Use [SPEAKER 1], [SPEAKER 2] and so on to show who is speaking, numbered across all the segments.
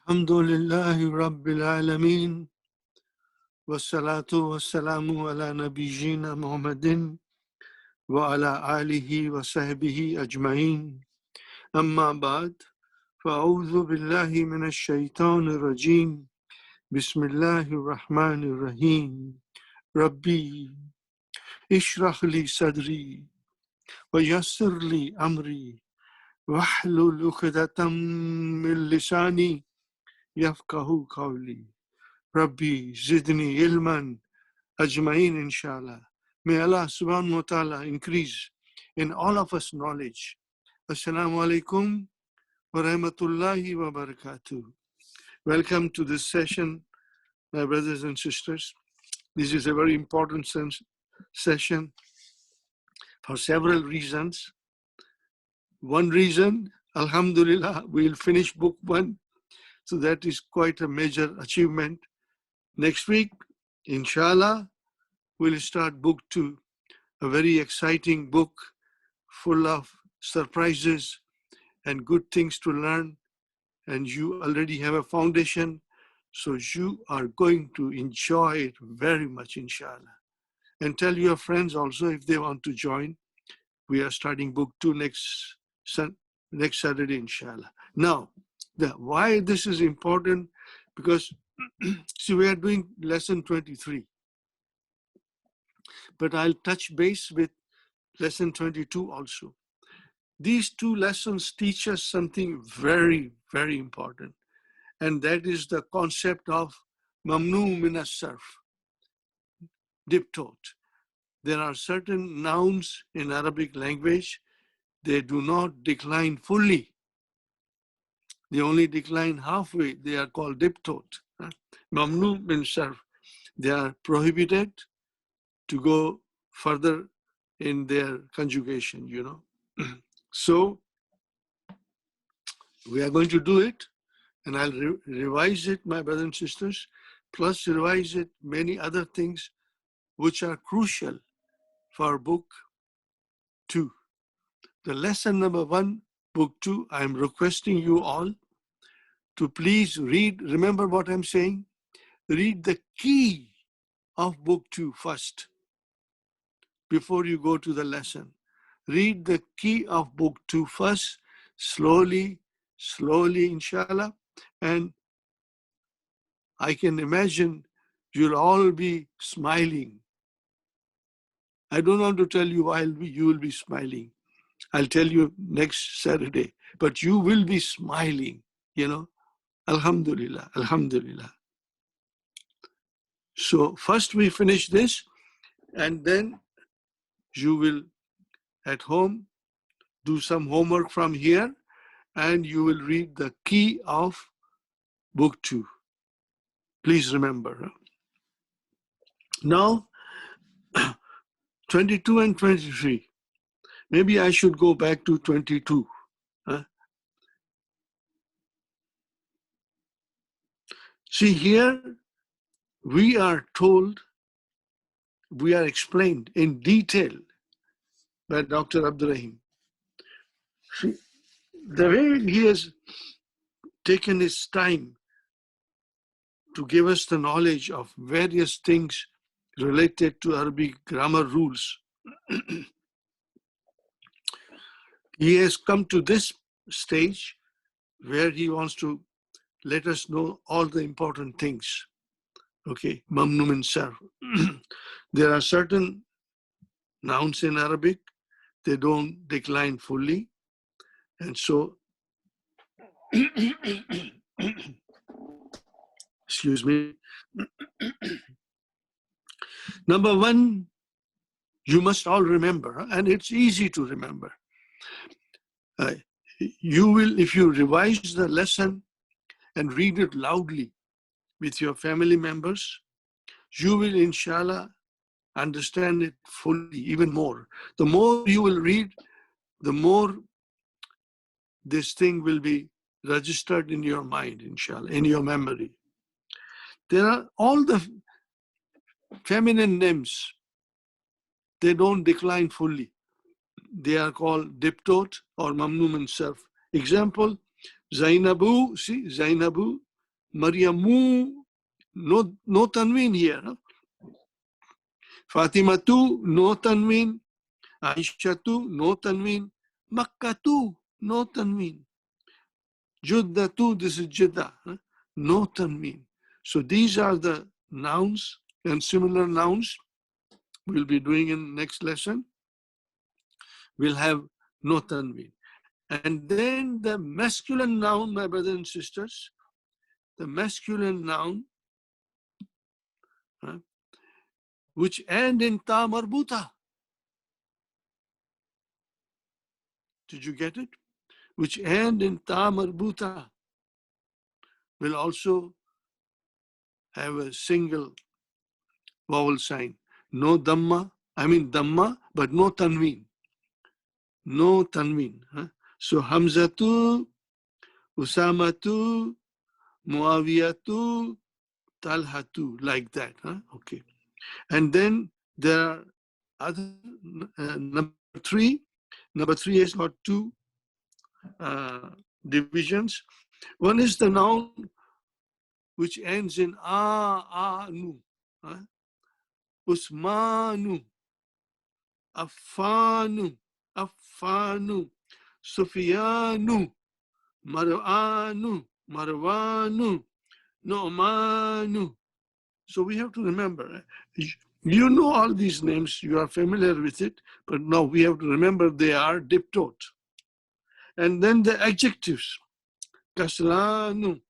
[SPEAKER 1] Alhamdulillahi Rabbil Alameen. Wassalatu wassalamu ala nabiyyina Muhammadin wa ala alihi wa sahbihi ajma'in. Amma ba'd. Fa'udhu billahi minash shaitanir rajim. Bismillahir rahmanir rahim. Rabbi ishrah li sadri wa yassir li amri wahlul 'uqdatam min lisani yafqahu qawli. Rabbi zidni ilman ajma'in inshallah. May Allah subhanahu wa ta'ala increase in all of us knowledge. Assalamu alaikum wa rahmatullahi wa barakatuh. Welcome to this session, my brothers and sisters. This is a very important session for several reasons. One reason, alhamdulillah, we'll finish book 1. So that is quite a major achievement. Next week, inshallah, we'll start book 2, a very exciting book full of surprises and good things to learn. And you already have a foundation, so you are going to enjoy it very much, inshallah. And tell your friends also if they want to join. We are starting book 2 next Saturday, inshallah. Now, why this is important? Because see, we are doing lesson 23. But I'll touch base with lesson 22 also. These 2 lessons teach us something very, very important. And that is the concept of mamnu min as-sarf, diptote. There are certain nouns in Arabic language, they do not decline fully. They only decline halfway. They are called diptote. Mamnu min sarf. They are prohibited to go further in their conjugation, So, we are going to do it, and I'll revise it, my brothers and sisters, plus revise it many other things which are crucial for book 2. The lesson number 1, book 2, I'm requesting you all to please read, remember what I'm saying? Read the key of book 2 first, before you go to the lesson. Read the key of book 2 first, slowly, inshallah. And I can imagine you'll all be smiling. I don't want to tell you why you will be smiling. I'll tell you next Saturday. But you will be smiling, Alhamdulillah, alhamdulillah. So first we finish this, and then you will at home do some homework from here, and you will read the key of book 2. Please remember. Now, 22 and 23. Maybe I should go back to 22. See, here we are told, we are explained in detail by Dr. Abdurrahim. See, the way he has taken his time to give us the knowledge of various things related to Arabic grammar rules, he has come to this stage where he wants to let us know all the important things. Okay, mamnu min sarf. There are certain nouns in Arabic, they don't decline fully. And so, excuse me. Number 1, you must all remember, and it's easy to remember. You will, if you revise the lesson and read it loudly with your family members, you will, inshallah, understand it fully, even more. The more you will read, the more this thing will be registered in your mind, inshallah, in your memory. There are all the feminine names, they don't decline fully. They are called diptote or mamnu min sarf. Example, Zainabu, see, Zainabu, Maryamu, no tanween here. Huh? Fatimatu, no tanween. Aishatu, no tanween. Makkatu, no tanween. Juddatu, this is Jeddah. Huh? No tanween. So these are the nouns and similar nouns we'll be doing in next lesson. We'll have no tanween. And then the masculine noun, my brothers and sisters, the masculine noun, which end in ta marbuta. Did you get it? Which end in ta marbuta will also have a single vowel sign. No dhamma, dhamma, but no tanween. No tanween. So Hamzatu, Usamatu, Muawiyatu, Talhatu, like that. Okay. And then there are other, number three. Number three has got two divisions. One is the noun which ends in nu. Usmanu, Affanu, Sufyanu, Marwanu, Nu'manu. So we have to remember, you know all these names, you are familiar with it, but now we have to remember they are diptote. And then the adjectives, Kaslanu,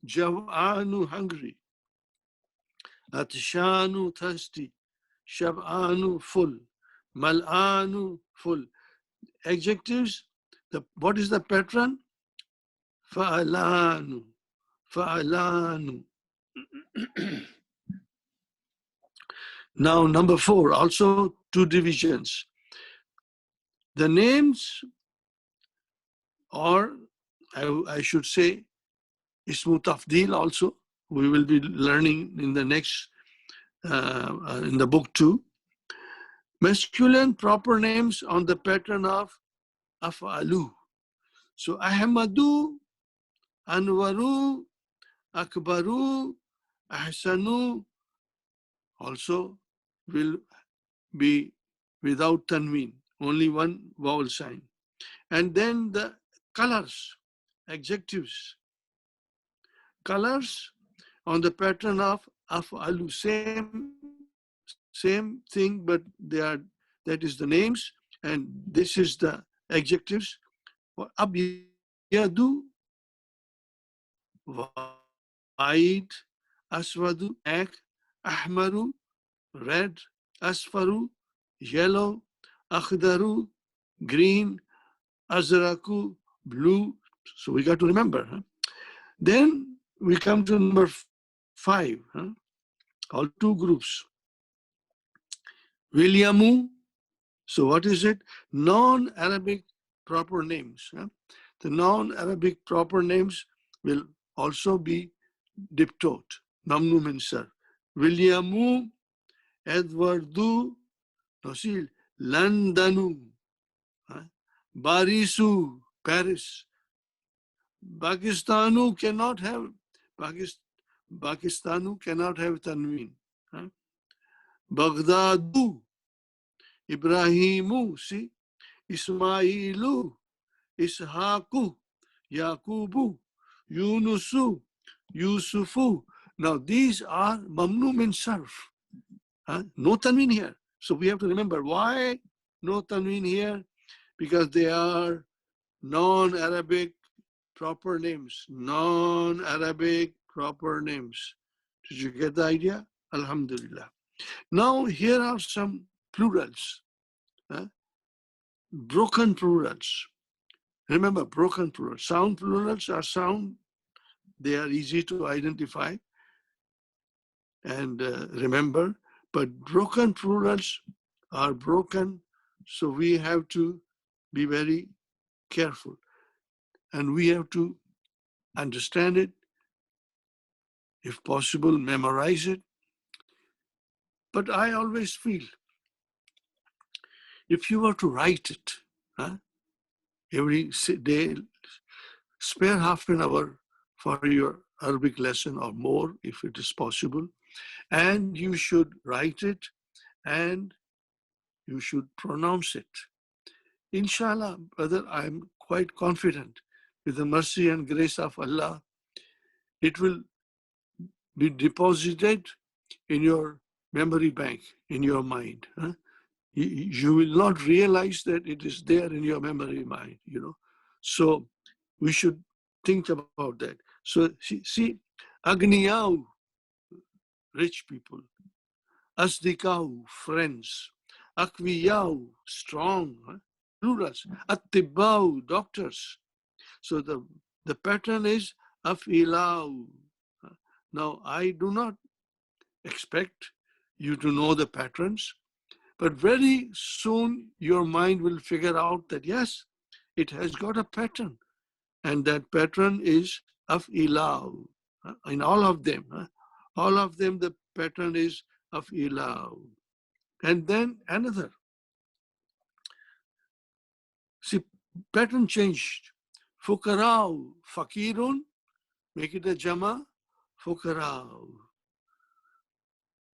[SPEAKER 1] Jav'anu, hungry, Atshanu, thirsty, Shab'anu, full, Mal'anu, full. Adjectives, what is the pattern? Fa'alanu, Fa'alanu. Now, number four, also two divisions. The names, or I should say, Ismu Tafdil also, we will be learning in the next, in the book too. Masculine proper names on the pattern of Af'alu. So Ahmadu, Anwaru, Akbaru, Ahsanu also will be without tanween, only one vowel sign. And then the colors, adjectives. Colors on the pattern of Af'alu, same thing, but that is the names, and this is the adjectives. Abyadu, white, aswadu, black, ahmaru, red, asfaru, yellow, akhdaru, green, azraku, blue. So we got to remember. Then we come to number 5, all two groups. Williamu, so what is it? Non-Arabic proper names. The non-Arabic proper names will also be diptote, mamnu min sarf. Williamu, Edwardu, Nosil, Londonu, Barisu, Paris. Pakistanu cannot have tanween. Baghdadu, Ibrahimu, see, Ismailu, Ishaku, Yakubu, Yunusu, Yusufu. Now these are mamnu min sarf. No tanween here. So we have to remember why no tanween here, because they are non-Arabic proper names. Non-Arabic proper names. Did you get the idea? Alhamdulillah. Now here are some plurals. Broken plurals. Remember, broken plurals. Sound plurals are sound. They are easy to identify and remember. But broken plurals are broken, so we have to be very careful. And we have to understand it, if possible, memorize it. But I always feel, if you were to write it every day, spare half an hour for your Arabic lesson or more if it is possible. And you should write it and you should pronounce it. Inshallah, brother, I'm quite confident with the mercy and grace of Allah, it will be deposited in your memory bank, in your mind. You will not realize that it is there in your memory mind, So we should think about that. So see, Agniyau, rich people, Asdikau, friends, Akwiyau, strong, plurals, Attibau, doctors. So the pattern is Afilau. Now, I do not expect you to know the patterns, but very soon your mind will figure out that yes, it has got a pattern, and that pattern is of ilau. In all of them, the pattern is of ilau. And then another. See, pattern changed. Fukarau, fakirun, make it a jama, fukarau.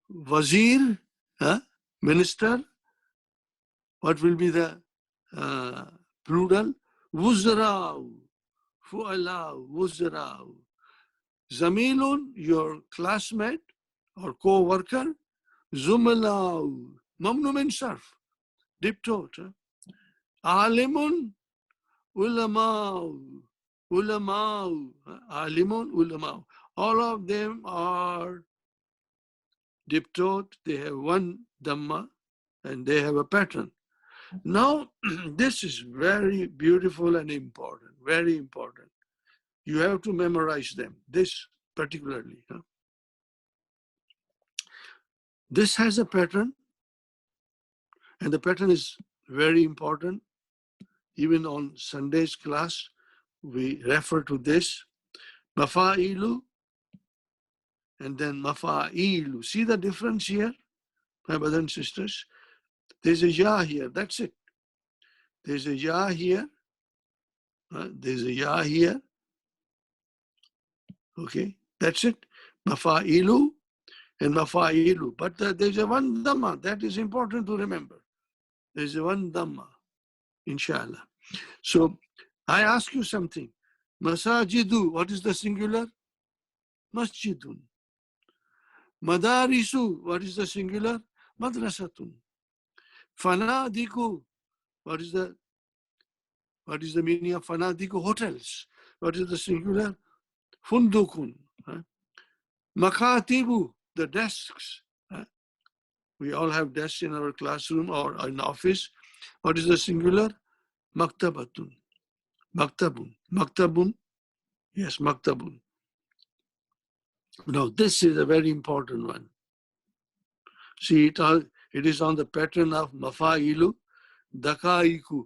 [SPEAKER 1] Wazir, minister, what will be the plural? Wuzrau, fu'alau, wuzrau. Zamilun, your classmate or co-worker. Zumalau, mamnu min sarf, diptot. Alimun, ulamau, ulamau, alimun, ulamau. All of them are diptot, they have one dhamma and they have a pattern. Now, this is very beautiful and important, very important. You have to memorize them, this particularly. This has a pattern, and the pattern is very important. Even on Sunday's class, we refer to this. Mafa'ilu, and then mafa'ilu. See the difference here, my brothers and sisters? There's a ya here, that's it. There's a ya here. There's a ya here. Okay, that's it. Mafa'ilu and mafa'ilu. But there's a one dhamma. That is important to remember. There's a one dhamma, inshallah. So I ask you something. Masajidu, what is the singular? Masjidun. Madarisu, what is the singular? Madrasatun. Fanadiku, what is the meaning of fanadiku? Hotels. What is the singular? Fundukun. Makatibu, the desks. We all have desks in our classroom or in office. What is the singular? Maktabatun. Maktabun. Maktabun. Yes, maktabun. Now, this is a very important one. See, it is on the pattern of mafa'ilu, dakaiku.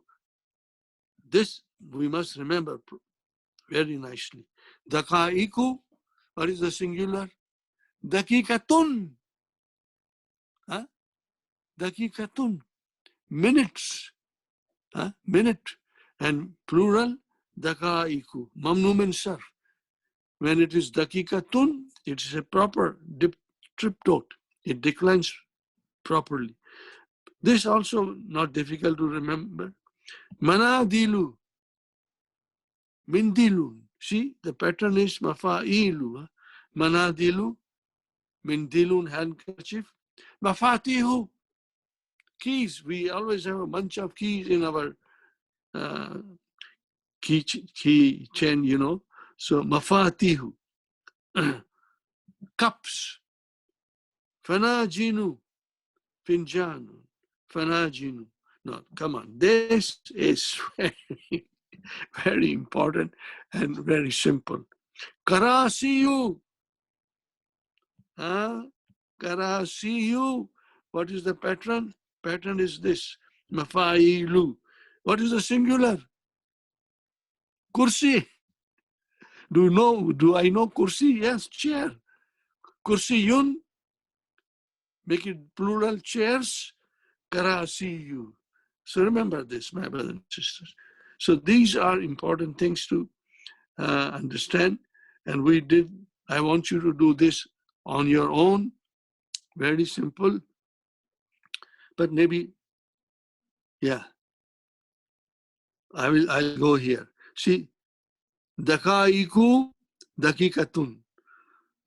[SPEAKER 1] This we must remember very nicely. Dakaiku, what is the singular? Dakikatun. Dakikatun. Minutes. Minute. And plural, dakaiku. Mamnu min sarf. When it is dakikatun, it is a proper triptot. It declines properly. This also not difficult to remember. Manadilu, mindilun. See, the pattern is mafa'ilu. Manadilu, mindilun, handkerchief. Mafatihu, keys. We always have a bunch of keys in our key chain, So mafatihu. Cups. Fanajinu, finjanu, fanajinu. No, come on. This is very, very important and very simple. Karasiyu. Karasiyu. What is the pattern? Pattern is this. Mafailu. What is the singular? Kursi. Do I know kursi? Yes, chair. Kursiyun. Make it plural, chairs. Karasiyu. So remember this, my brothers and sisters. So these are important things to understand. And we did, I want you to do this on your own. Very simple. But maybe, yeah, I'll go here. See, dakaiku, dakikatun.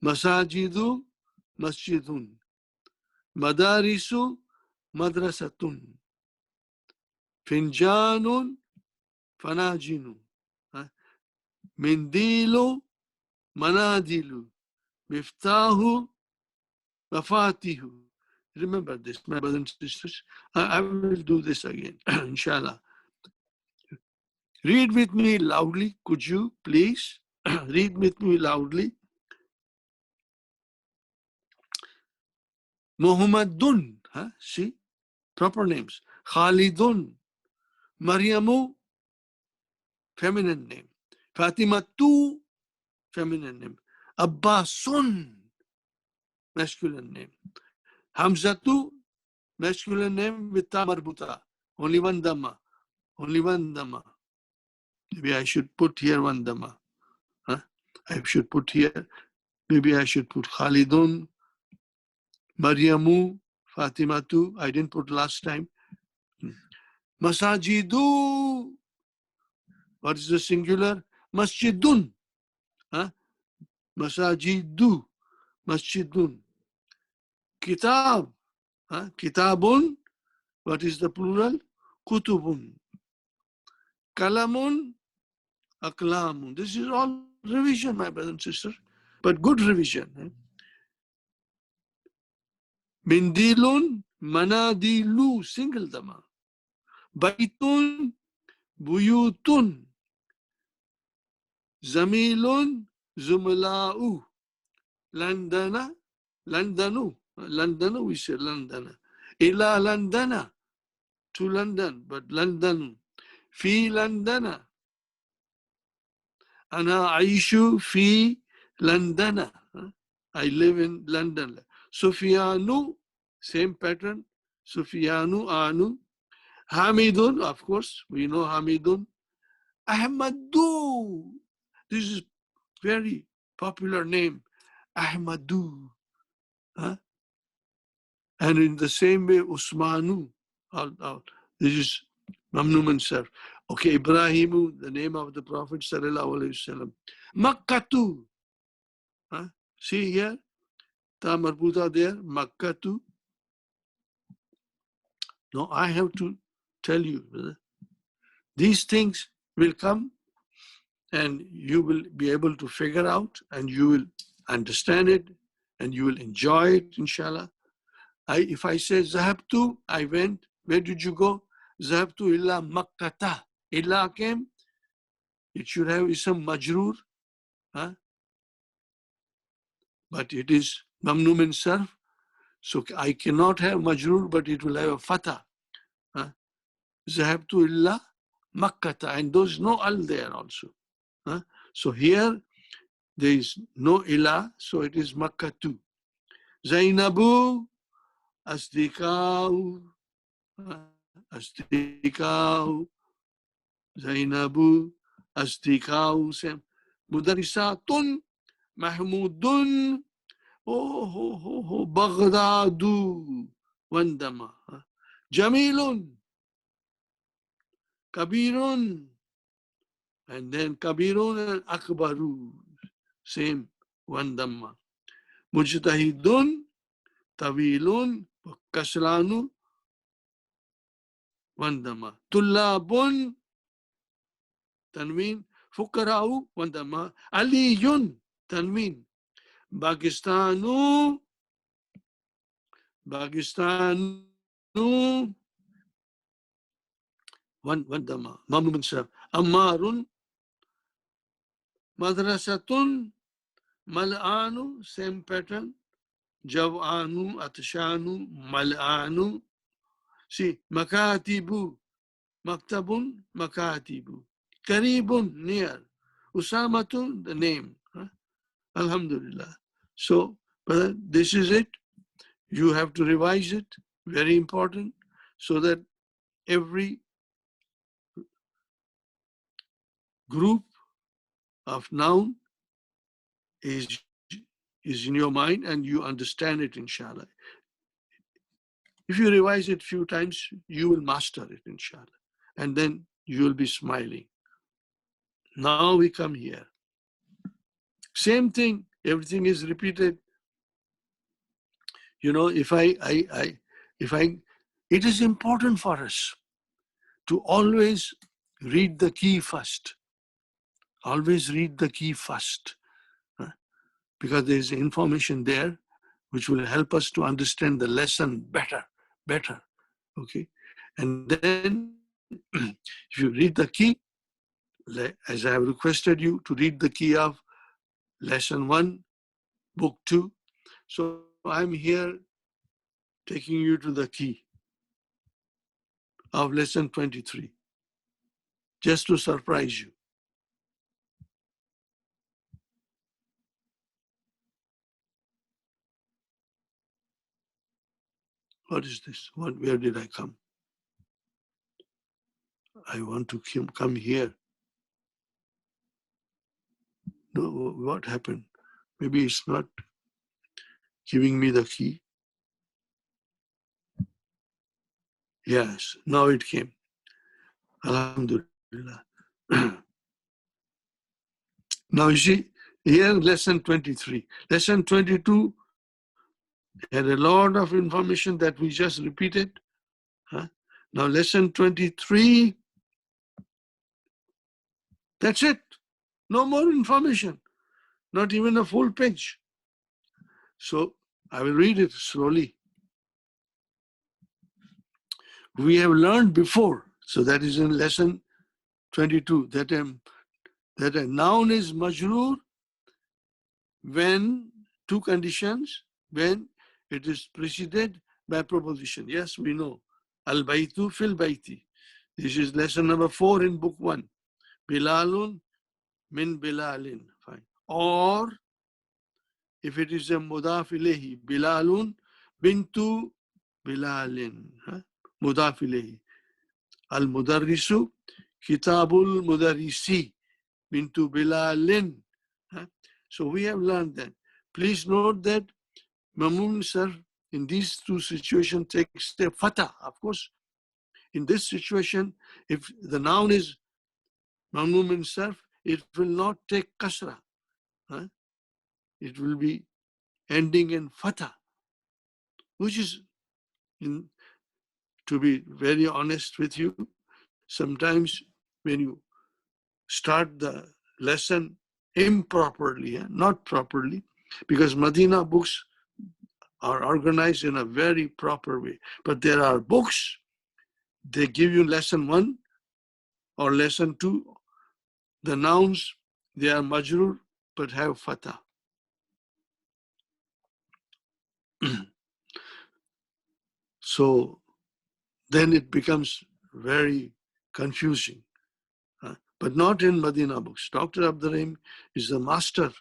[SPEAKER 1] Masajidu, masjidun. Madarisu, madrasatun. Finjanun, fanajinu. Mindilu, manadilu. Miftahu, mafatihu. Remember this, my brothers and sisters. I will do this again, inshallah. Read with me loudly, could you please? Read with me loudly. Muhammadun, see, proper names. Khalidun, Maryamu, feminine name. Fatimatu, feminine name. Abbasun, masculine name. Hamzatu, masculine name with ta marbuta. Only one dhamma. Only one dhamma. Maybe I should put here one dhamma. I should put here, maybe I should put Khalidun, Maryamu, Fatimatu. I didn't put last time. Masajidu. What is the singular? Masjidun. Masajidu. Masjidun. Kitab. Kitabun. What is the plural? Kutubun. Kalamun. Aklamun. This is all revision, my brothers and sisters, but good revision. Mindilun. Manadilu. Single dhamma. Baitun. Buyutun. Zamilun. Zumla'u. Landana. Londonu. Londonu, we say Londana. Ila Londana. To London, but London. Fi Londana. Ana Aishu fi Londana. I live in London. Sufyanu, same pattern. Sufyanu, Anu. Hamidun, of course, we know Hamidun. Ahmadu. This is very popular name. Ahmadu. And in the same way, Usmanu. This is Mamnu Mansar. Okay, Ibrahimu, the name of the Prophet Sallallahu Alaihi Wasallam. Makkatu. See here, Ta marbuta there, Makkatu. No, I have to tell you, brother. These things will come and you will be able to figure out and you will understand it and you will enjoy it, inshallah. If I say Zahabtu, I went. Where did you go? Zahabtu illa Makkata. Illa came. It should have some majroor. But it is mamnu min sarf. So I cannot have majroor, but it will have a fatha. Zahabtu illa Makkata. And there's no al there also. So here there is no illa, so it is Makkatu. Zainabu, Asdikau, Asdikau, Zainabu, Asdikau, Mudarisatun, Mahmudun, Baghdadu, Wandama, Jamilun, Kabirun, and then Kabirun and Akbaru, same Wandama. Mujtahidun, Tawilun, Kasranu, Wandama. Tullabun, Tanween, Fukarau, Wandama. Aliyun, Tanween. Pakistanu, Wandama. Mamnu bin Sarf. Ammarun, Madrasatun, Mal'anu, same pattern. Jav'anu, Atshanu, Mal'anu. See, Makatibu, Maktabun, Makatibu. Karibun, near. Usamatun, the name. Alhamdulillah. So, brother, this is it. You have to revise it. Very important. So that every group of noun is in your mind and you understand it, inshallah. If you revise it a few times, you will master it, inshallah. And then you will be smiling. Now we come here. Same thing, everything is repeated. You know, it is important for us to always read the key first. Always read the key first. Because there is information there which will help us to understand the lesson better. Okay? And then if you read the key, as I have requested you to read the key of lesson 1, book 2. So I'm here taking you to the key of lesson 23, just to surprise you. What is this? Where did I come? I want to come here. No, what happened? Maybe it's not giving me the key. Yes, now it came. Alhamdulillah. Now you see, here lesson 23. Lesson 22 had a lot of information that we just repeated. Now lesson 23, that's it. No more information. Not even a full page. So I will read it slowly. We have learned before, so that is in lesson 22, that a noun is majroor when two conditions, when it is preceded by preposition. Yes, we know. Al-baytu fil bayti. This is lesson number 4 in book 1. Bilalun min bilalin. Fine. Or if it is a mudaf ilayhi, Bilalun bintu Bilalin. Mudaf ilayhi. Al-mudarrisu kitabul mudarrisi bintu Bilalin. So we have learned that. Please note that Mamum sir in these two situations takes the fatah. Of course, in this situation, if the noun is Mamum sir, it will not take kasra. It will be ending in fatah, which is, to be very honest with you, sometimes when you start the lesson improperly, not properly, because Madina books are organized in a very proper way. But there are books, they give you lesson 1 or lesson 2, the nouns, they are majrur but have fatah. So then it becomes very confusing. But not in Madina books. Dr. Abdurrahim is the master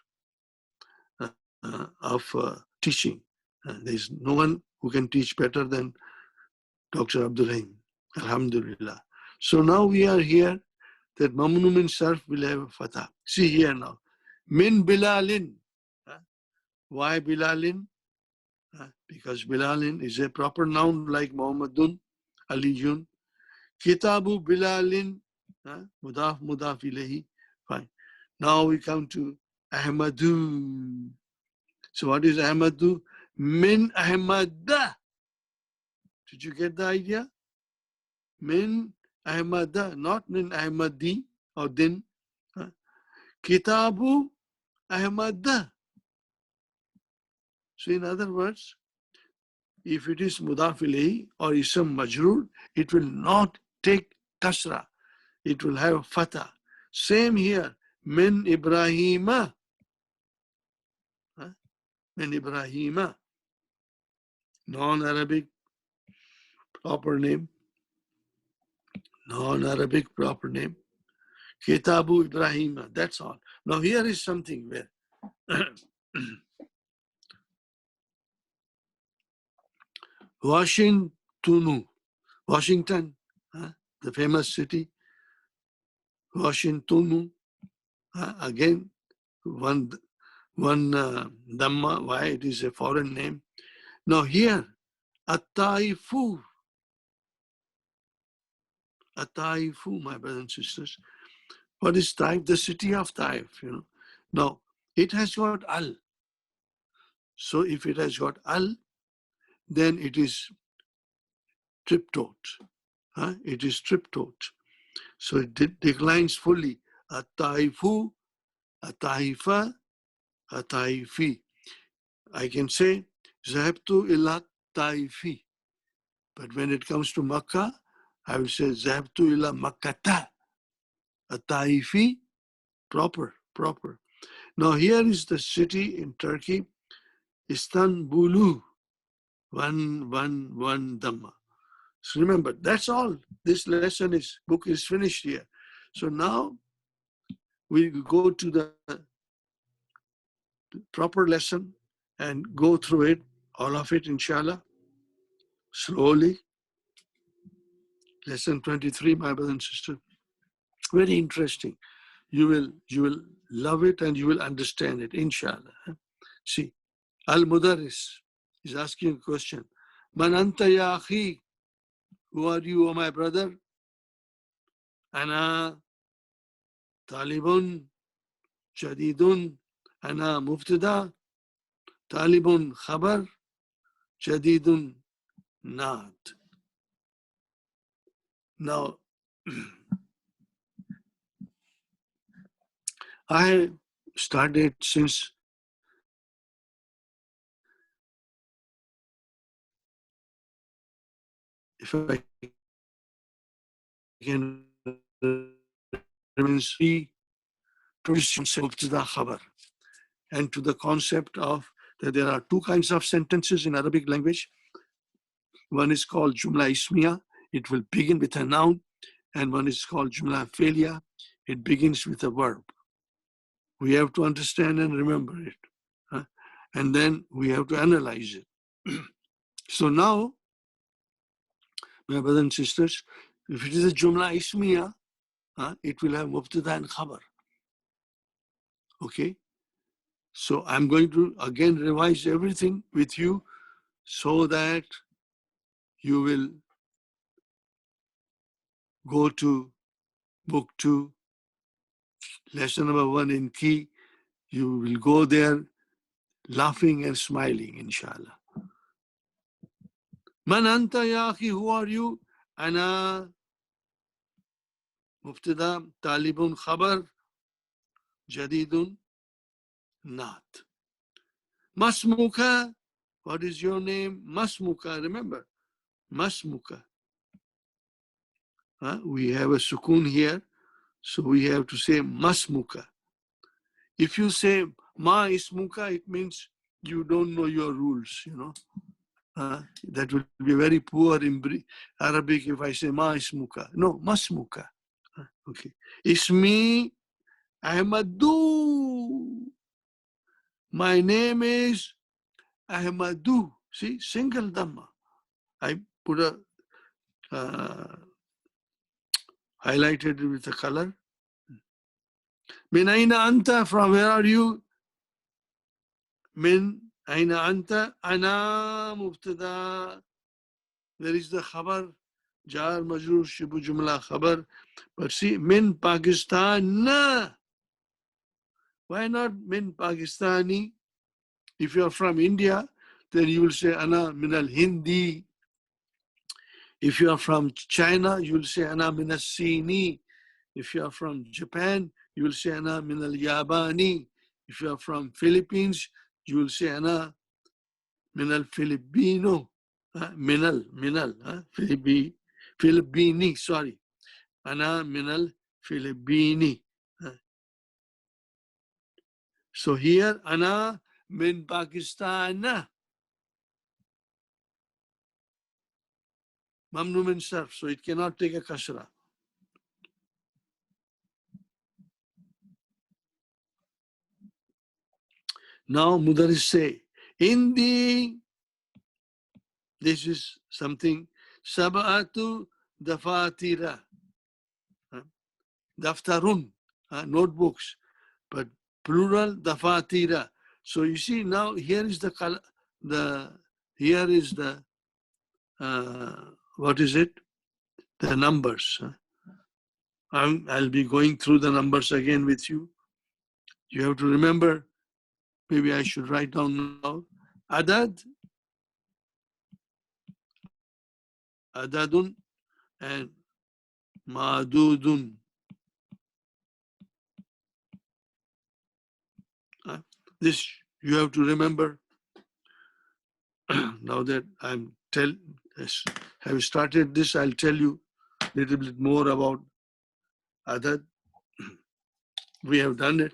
[SPEAKER 1] of teaching. There is no one who can teach better than Dr. Abdurrahim. Alhamdulillah. So now we are here that Mamnu min sarf will have a fatah. See here now. Min Bilalin. Why Bilalin? Because Bilalin is a proper noun like Muhammadun, Aliyun. Kitabu Bilalin. Mudaf, mudaf ilayhi. Fine. Now we come to Ahmadu. So what is Ahmadu? Min Ahmada. Did you get the idea? Min Ahmada, not min Ahmadi or din. Kitabu Ahmada. So in other words, if it is mudaf ilayhi or ism majrur, it will not take kasra. It will have fatah. Same here. Min Ibrahima. Min Ibrahima. Non-Arabic proper name. Non-Arabic proper name. Kitabu Ibrahima. That's all. Now here is something where Washington, the famous city, Washington, again, one one Dhamma. Why? It is a foreign name. Now here, Ataifu. Ataifu, my brothers and sisters. What is Taif? The city of Taif, you know. Now, it has got Al. So if it has got Al, then it is triptot. It is triptot. So it declines fully. Ataifu, Ataifa, Ataifi. I can say, Zahabtu ila Taifi. But when it comes to Makkah, I will say, Zahabtu ila Makkata. Ataifi, proper. Now here is the city in Turkey, Istanbulu. One Dhamma. So remember, that's all. This book is finished here. So now we go to the proper lesson and go through it, all of it, inshallah, slowly. Lesson 23, my brother and sister. Very interesting. You will love it and you will understand it, inshallah. See, Al-Mudarris is asking a question. Man anta ya akhi? Who are you, O my brother? Ana talibun jadidun. Ana mubtada. Talibun khabar. Jadidun naat. Now, I started since if I can see mubtada khabar and to the concept of that there are two kinds of sentences in Arabic language. One is called Jumla Ismiya. It will begin with a noun. And one is called Jumla Fi'liya. It begins with a verb. We have to understand and remember it. And then we have to analyze it. So now, my brothers and sisters, if it is a Jumla Ismiya, it will have Mubtada and Khabar. Okay? So I'm going to again revise everything with you so that you will go to book 2, lesson number 1 in Key. You will go there laughing and smiling, inshallah. Man anta ya akhi, who are you? Ana mubtada, talibun khabar, jadidun naat. Masmuka, what is your name? Masmuka, remember, masmuka. We have a sukun here, so we have to say masmuka. If you say ma ismuka, it means you don't know your rules, you know. That will be very poor in Arabic if I say ma ismuka. No, masmuka. Okay. Ismi Ahmadu. My name is Ahmadu. See, single dhamma. I put a highlighted with a color. Min aina anta, from where are you? Min aina anta, ana mubtada. There is the khabar, jar majrur shibu jumla khabar. But see, min Pakistan. Why not min Pakistani? If you are from India, then you will say ana min al Hindi. If you are from China, you will say ana min al Sini. If you are from Japan, you will say ana min al Yabani. If you are from Philippines, you will say ana min al Filipino. Minal, Filipini, sorry. Ana min al Filipini. So here, ana min Pakistan. Mamnu min sarf, so it cannot take a kasra. Now Mudaris say, this is something, sab'atu dafatira, daftarun, notebooks, but plural dafatira. So you see now here is the color, here is the what is it? The numbers. I'll be going through the numbers again with you. You have to remember. Maybe I should write down now. Adad, adadun, and madudun. This you have to remember. Now that have started this, I'll tell you a little bit more about adad. We have done it.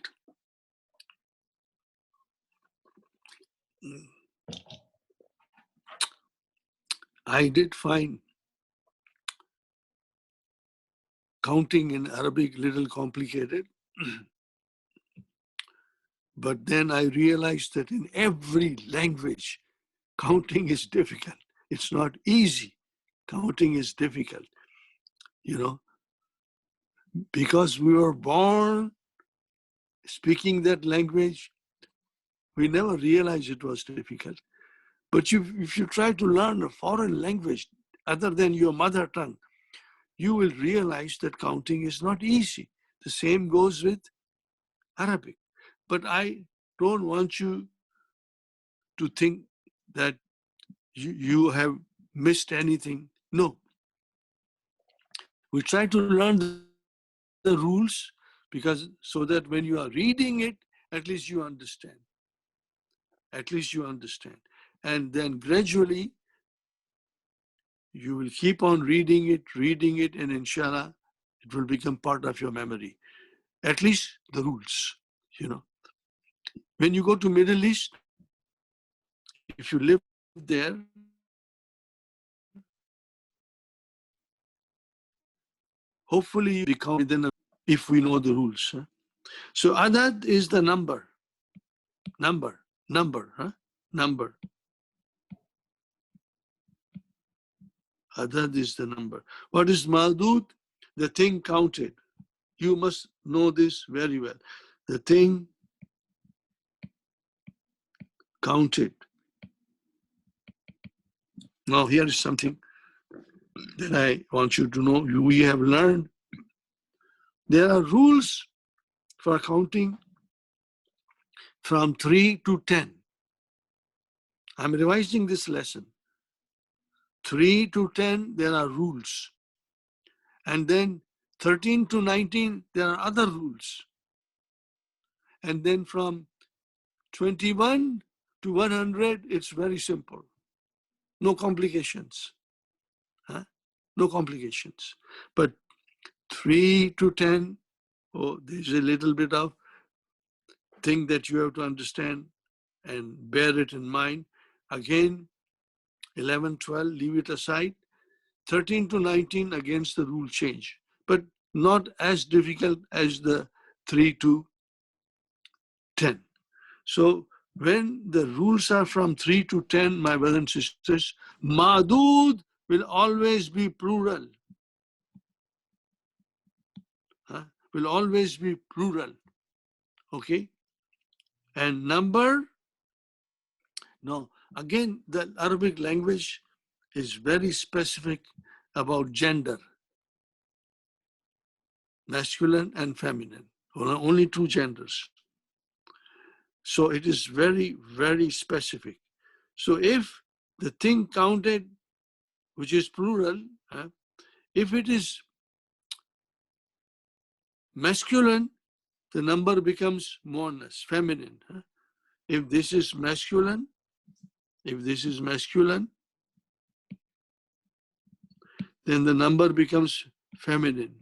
[SPEAKER 1] I did find counting in Arabic a little complicated. But then I realized that in every language, counting is difficult. It's not easy. Counting is difficult, you know, because we were born speaking that language, we never realized it was difficult. But if you try to learn a foreign language other than your mother tongue, you will realize that counting is not easy. The same goes with Arabic. But I don't want you to think that you have missed anything. No. We try to learn the rules because so that when you are reading it, at least you understand. At least you understand. And then gradually, you will keep on reading it, and inshallah, it will become part of your memory. At least the rules, you know. When you go to Middle East, if you live there, hopefully you become within if we know the rules. So adad is the number. Number. Adad is the number. What is madud? The thing counted. You must know this very well. The thing counted. Now here is something that I want you to know. We have learned there are rules for counting from 3 to 10. I'm revising this lesson. 3 to 10, there are rules. And then 13 to 19, there are other rules. And then from 21 to 100, it's very simple. No complications. No complications. But 3 to 10, oh, there's a little bit of thing that you have to understand and bear it in mind. Again, 11, 12, leave it aside. 13 to 19, against the rule change, but not as difficult as the 3 to 10. So when the rules are from 3 to 10, my brothers and sisters, madud will always be plural. Will always be plural. Okay? And number, no. Again, the Arabic language is very specific about gender. Masculine and feminine. Only two genders. So it is very, very specific. So if the thing counted, which is plural, if it is masculine, the number becomes monas, feminine. If this is masculine, then the number becomes feminine.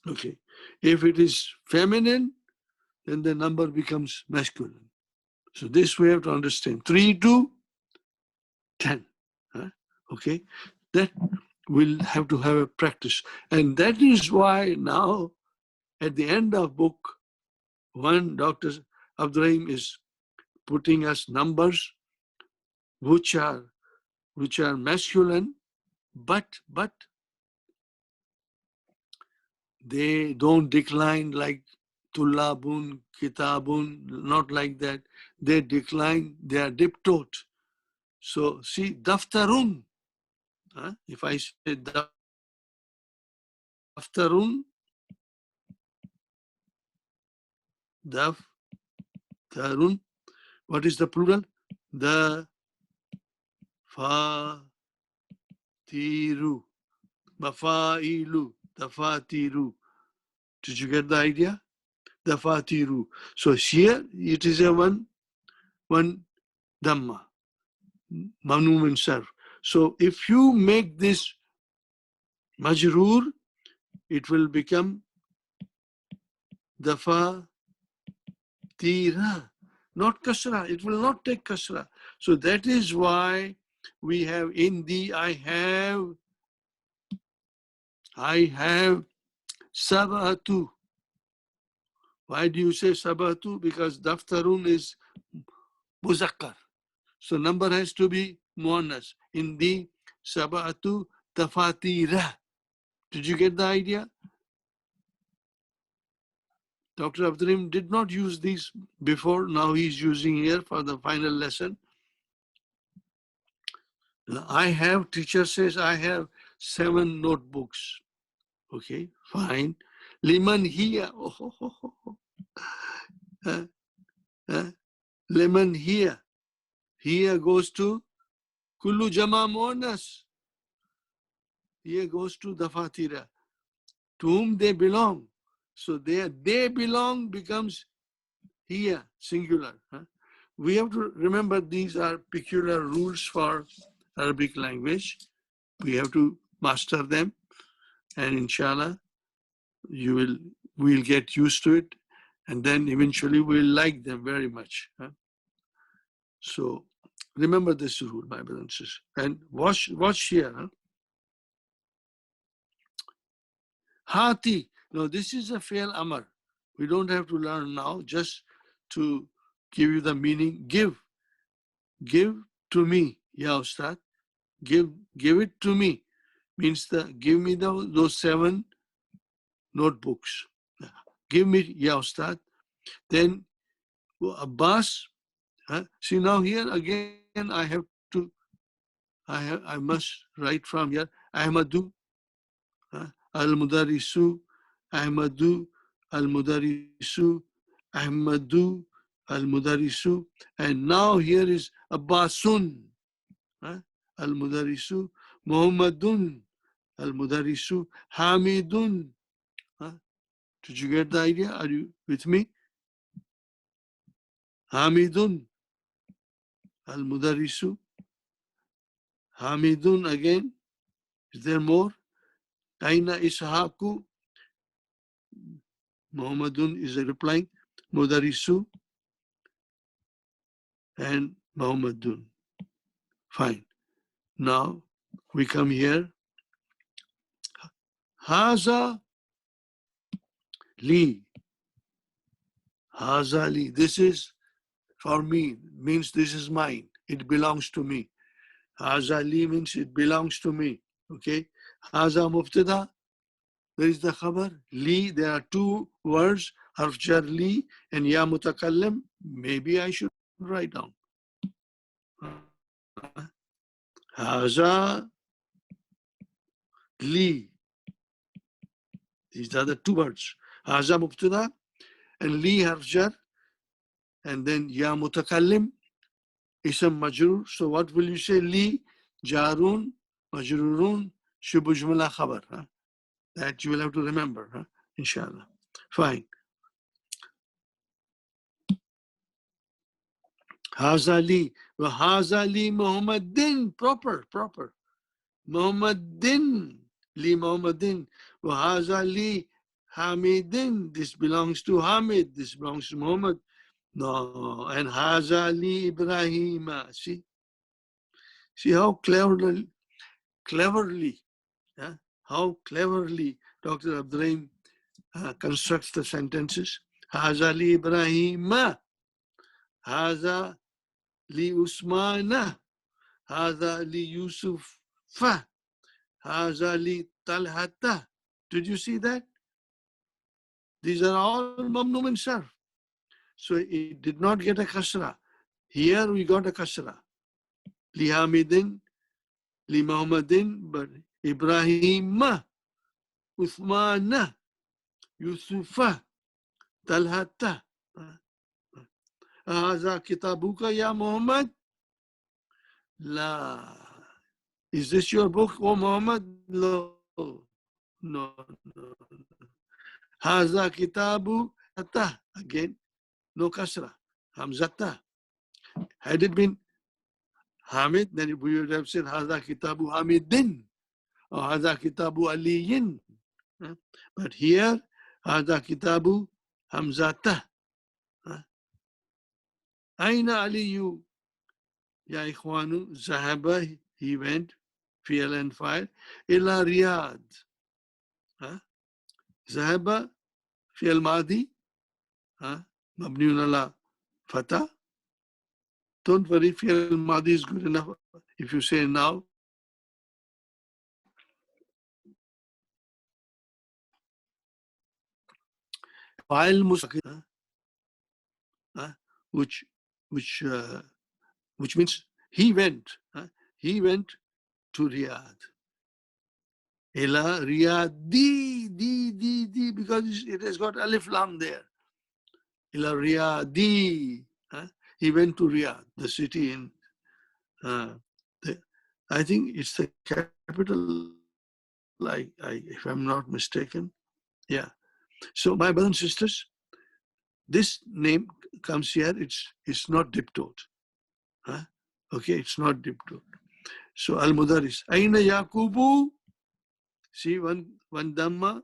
[SPEAKER 1] Okay. If it is feminine, then the number becomes masculine. So this we have to understand. 3 to 10. Okay. That we'll have to have a practice. And that is why now, at the end of book One, Dr. Abdurrahim is putting us numbers which are masculine, but they don't decline like tullabun, kitabun, not like that. They decline, they are diptote. So see, daftarun. If I say daftarun, daftarun, what is the plural? The fatiru, mafailu, dafatiru. Did you get the idea? Dafatiru. So here it is a one dhamma, manum and sarf. So if you make this majroor, it will become dafatira, not kasra. It will not take kasra. So that is why we have in the I have sabatu. Why do you say sabatu? Because daftarun is muzakkar. So number has to be muannas. In the sabatu dafatira. Did you get the idea? Dr. Abdurrahim did not use these before. Now he's using here for the final lesson. I have, teacher says, I have 7 notebooks. Okay, fine. Liman here. Liman here. Here goes to kullu jama muannas. Here goes to dafatira. To whom they belong. So they belong becomes here, singular. We have to remember these are peculiar rules for Arabic language. We have to master them, and inshallah, we'll get used to it, and then eventually we'll like them very much. So remember this rule, my brothers and sisters, and watch here. Hati. No, this is a fail amar. We don't have to learn now, just to give you the meaning. Give to me, ya Ustad. Give it to me means give me those 7 notebooks. Give me, ya Ustad. Then Abbas. See now here again I must write from here. Ahmadu al-Mudarisu, Ahmadu al-Mudarisu, Ahmadu al-Mudarisu. And now here is Abbasun al-Mudarisu, Muhammadun al-Mudarisu, Hamidun. Did you get the idea? Are you with me? Hamidun al-Mudarisu, Hamidun again. Is there more? Aina Ishaku. Muhammadun is replying. Mudarisu and Muhammadun. Fine. Now we come here. Haza li. Haza li. This is for me, means this is mine. It belongs to me. Haza li means it belongs to me. Okay. Haza mubtada. Where is the khabar? Li. There are 2 words. Harf jar li and ya mutakallim. Maybe I should write down. Haza li. These are the 2 words. Haza mubtada and li harf jar, and then ya mutakallim ism majrur. So what will you say? Li jarun majrurun shubu jumla khabar. That you will have to remember, inshallah. Fine. Haza li wa haza li Muhammadin. Proper. Muhammadin li Muhammadin wa haza li Hamidin. This belongs to Hamid. This belongs to Muhammad. No, and haza li Ibrahim. See how cleverly, how cleverly Dr. Abdurrahim constructs the sentences. Haza li Ibrahima. Haza li Usmana. Haza li Yusufa. Haza li Talhata. Did you see that? These are all mamnu min sarf. So it did not get a kasra. Here we got a kasra. Li Hamidin, li Muhammadin, but Ibrahima, Uthmana, Yusufa, Talhata. Haza kitabuka ya Muhammad? La. Is this your book, O Muhammad? No. No. Haza kitabu ta. Again, no kasra. Hamzata. Had it been Hamid, then we would have said Haza kitabu Hamidin or Haza kitabu Aliyin. But here, Haza kitabu Hamzata. Aina Aliyu? Ya Ikhwanu, Zahaba, he went, fi'l and fa'il, ila Riyadh. Zahaba, fi'l madi, mabniun ala fatah. Don't worry, fi'l madi is good enough. If you say now, fa'il mustaqil, which means he went to Riyadh. Ila Riyadh, di, because it has got alif lam there. Ila Riyadh, he went to Riyadh, the city in, I think it's the capital, if I'm not mistaken. Yeah. So my brothers and sisters, this name comes here, it's not diptote. Okay, it's not diptote. So Al-Mudaris, Aina Yaqubu, see one Dhamma,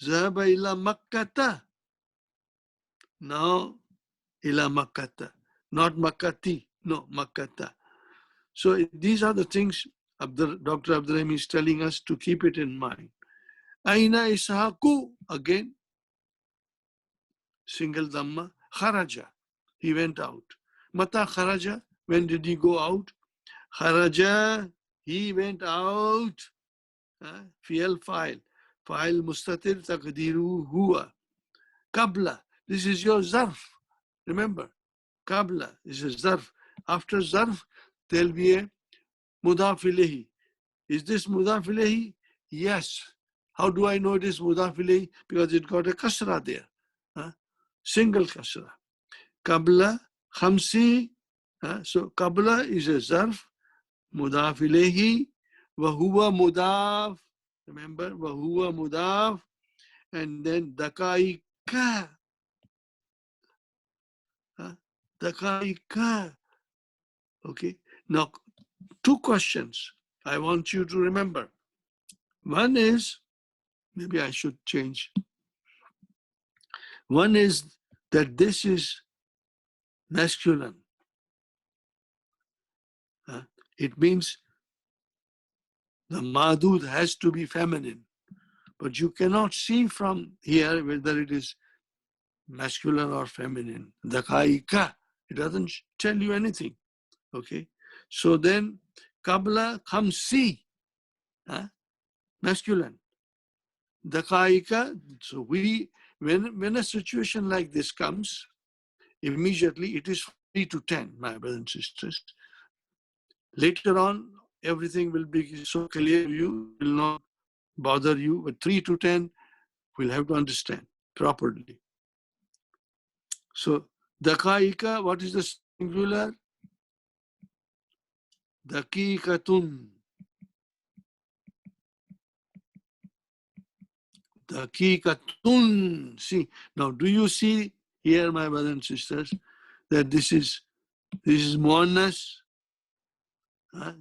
[SPEAKER 1] Zahaba ila Makkata. Now, ila Makkata, not Makkati, no, Makkata. So these are the things Dr. Abdurrahim is telling us to keep it in mind. Aina Ishaqu, again, single Dhamma, Kharaja, he went out. Mata Kharaja, when did he go out? Kharaja, he went out. Fi'al fa'il. Fa'il mustatir taqdiru huwa. Qabla, this is your zarf. Remember, Qabla is a zarf. After zarf, there'll be a mudaf ilayhi. Is this mudaf ilayhi? Yes. How do I know it is mudaf ilayhi? Because it got a kasra there. Single kasra. Qabla khamsi. So qabla is a zarf. Mudaf ilayhi. Wahuwa mudaf. Remember, wahuwa mudaf. And then dakaika. Dakaika. Okay. Now, two questions I want you to remember. One is, maybe I should change. One is that this is masculine. It means the madud has to be feminine. But you cannot see from here whether it is masculine or feminine. Dakaika. It doesn't tell you anything. Okay. So then, Qabla khamsi. Masculine. Dakaika. So when a situation like this comes, immediately it is 3 to 10, my brothers and sisters. Later on, everything will be so clear to you, will not bother you, but 3 to 10, we'll have to understand properly. So, dakaika, what is the singular? Dakikatun. Dakikatun. See, now do you see here, my brothers and sisters, that this is muannas?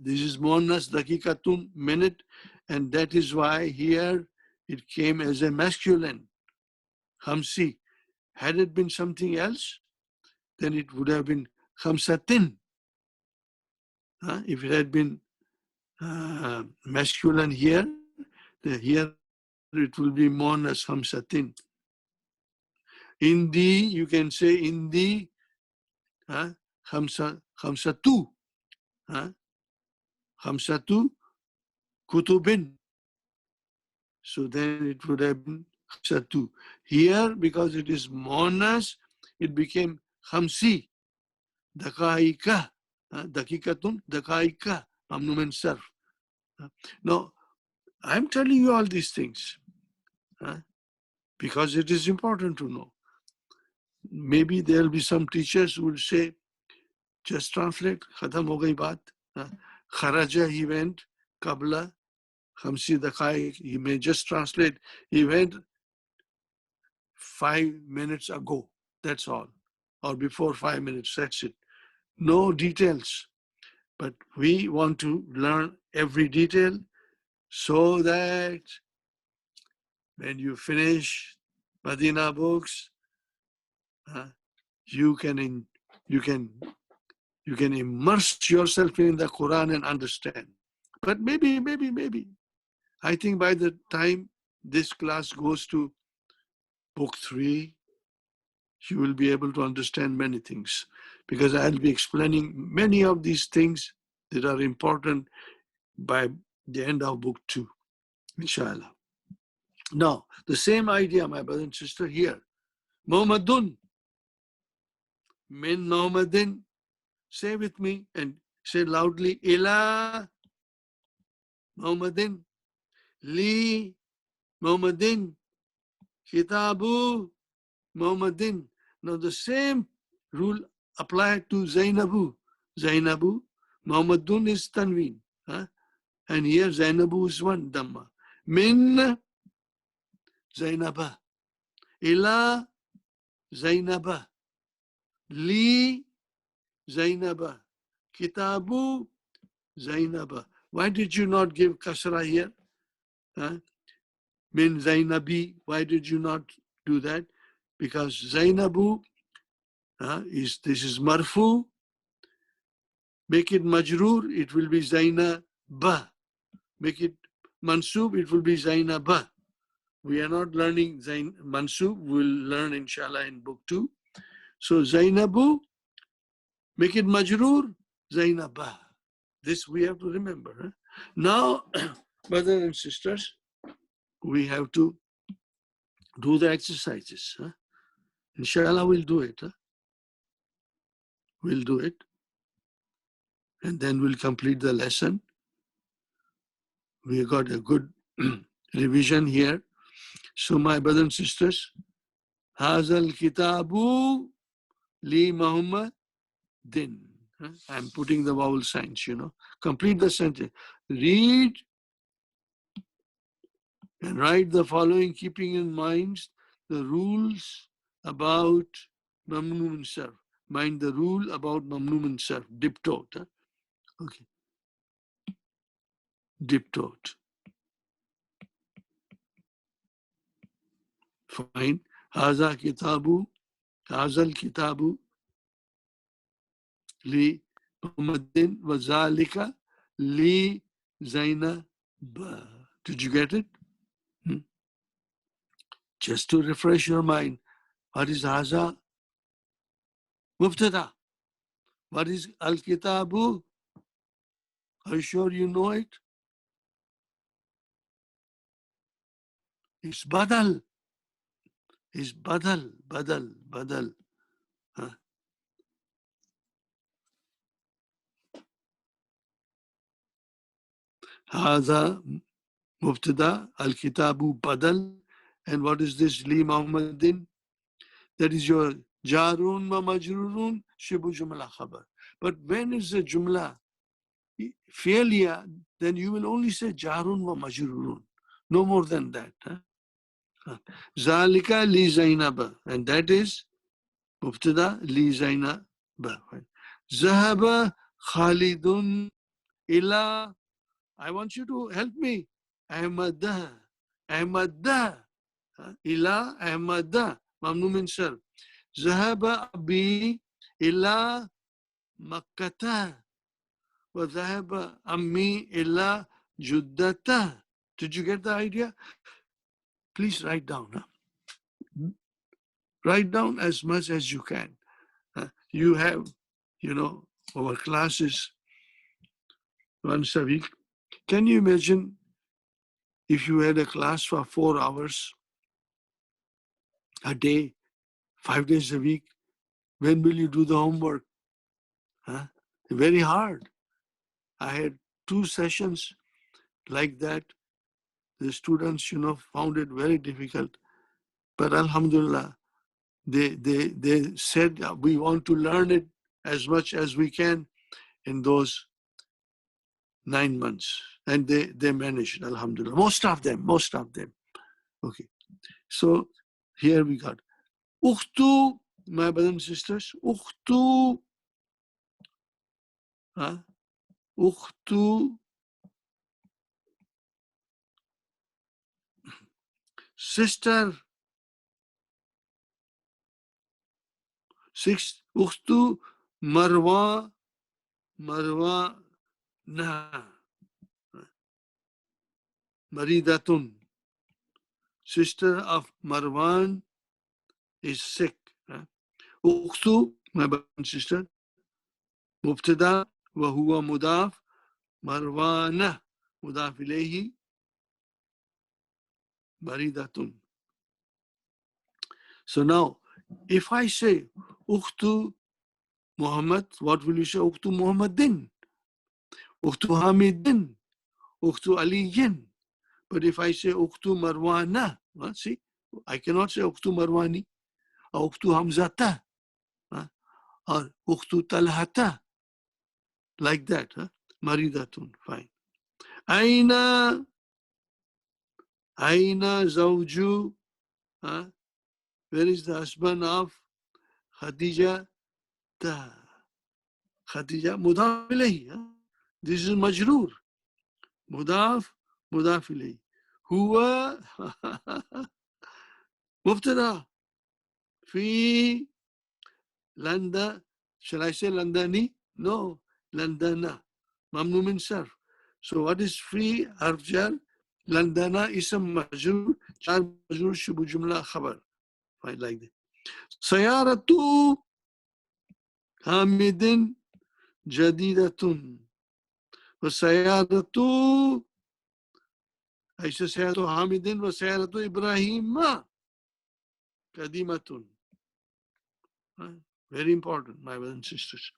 [SPEAKER 1] This is muannas, dakikatun, minute, and that is why here it came as a masculine. Khamsi. Had it been something else, then it would have been khamsatin. If it had been masculine here it will be muannas khamsatin. Indi, you can say Indi, khamsatu, khamsatu kutubin. So then it would have been khamsatu. Here, because it is monas, it became khamsi, dakaika, dakikatun, dakaika, mamnum and sarf. Now, I'm telling you all these things because it is important to know. Maybe there'll be some teachers who will say, just translate, khatam ho gayi baat. Kharaja, he went, kabla, khamsi dakai, he may just translate, he went 5 minutes ago, that's all. Or before 5 minutes, that's it. No details. But we want to learn every detail so that when you finish Madina books, you can immerse yourself in the Quran and understand. But maybe, I think by the time this class goes to book 3, you will be able to understand many things, because I'll be explaining many of these things that are important by the end of book 2, inshallah. Now, the same idea, my brother and sister, here. Muhammadun, min Muhammadin, say with me and say loudly, ila Muhammadin, li Muhammadin, kitabu Muhammadin. Now the same rule applied to Zainabu. Zainabu, Muhammadun is Tanween. And here Zainabu is one Dhamma. Min Zainaba. Ila Zainaba. Li Zainaba. Kitabu Zainaba. Why did you not give kasra here? Min Zainabi. Why did you not do that? Because Zainabu this is marfu. Make it majroor, it will be Zainaba. Make it mansub, it will be Zainaba. We are not learning mansub. We'll learn inshallah in book 2. So Zainabu, make it majroor, Zainaba. This we have to remember. Now, brothers and sisters, we have to do the exercises. Inshallah, we'll do it. We'll do it. And then we'll complete the lesson. We got a good revision here. So my brothers and sisters, Hazal Kitabu Li Muhammadin. I'm putting the vowel signs, Complete the sentence. Read and write the following, keeping in mind the rules about Mamnoon Sarf. Mind the rule about Mamnoon Sarf. Diptote. Okay. Diptote. Fine. Hazal Kitabu Li Muhammadin wa zalika li Zainab. Did you get it? Just to refresh your mind, what is Haza? Mubtada. What is Al-Kitabu? Are you sure you know it? It's Badal. It's Badal. Haza Mubtada, Al-Kitabu Badal. And what is this? Li Muhammadin. That is your Jarun wa Majrurun Shibu Jumla Khabar. But when is the Jumla failure, then you will only say Jarun wa Majrurun. No more than that. Zalika li Zainaba. And that is Mubtada li Zainaba. Zahaba Khalidun ila. I want you to help me. Ahmadah. Ila Ahmadah. Mamnu min sarf. Zahaba abi ila Makkata. Wa zahaba ammi ila Juddata. Did you get the idea? Please write down. Write down as much as you can. You have, our classes once a week. Can you imagine if you had a class for 4 hours a day, 5 days a week? When will you do the homework? Very hard. I had 2 sessions like that. The students, found it very difficult. But Alhamdulillah, they said we want to learn it as much as we can in those 9 months. And they managed, Alhamdulillah. Most of them. Okay. So here we got Ukhtu, my brothers and sisters. Ukhtu, Ukhtu, sister. Ukhtu Marwa, na, Maridatun. Sister of Marwan is sick. Ukhtu, my brother and sister. Mubtada wa huwa mudaf. Marwana mudaf ilayhi. Maridatun. So now, if I say Ukhtu Muhammad, what will you say? Ukhtu Muhammadin, Ukhtu Hamidin, Ukhtu Aliyin. But if I say Ukhtu Marwana, see, I cannot say Ukhtu Marwani, or Ukhtu Hamzata, or Ukhtu Talhata, like that. Maridatun, fine. Aina Zawju, where is the husband of Khadija? Khadija, mudaf ilayhi. This is majroor. Mudaf ilayhi. Huwa mubtada. Fi landa. Shall I say landani? No. Landana. Mamnu min sarf. So what is fi harf jar? Landana ism majroor. Jar majroor shubu jumla khabar. Fine, like that. Sayaratu Hamidin jadidatun. وسيارة أيش سيارة حامد وسيارة إبراهيم قديمة. Very important, my brothers and sisters.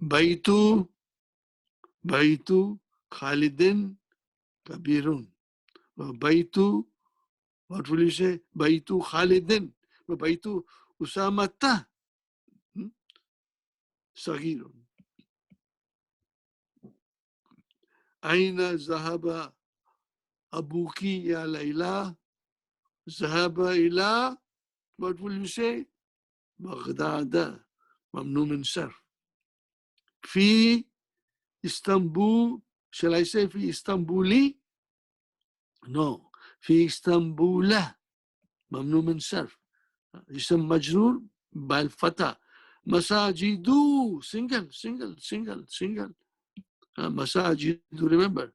[SPEAKER 1] بيت خالد كبير. وبيت, what will you say? بيت خالد وبيت أسامة صغير. أين ذهب أبوك يا ليلى؟ ذهب إلى, what will you say? بغداد. ممنوع من صرف. في اسطنبول, shall I say في اسطنبولي? No. في اسطنبول ممنوع من صرف. اسم مجرور بالفتح. مساجد, single. مساجد, remember,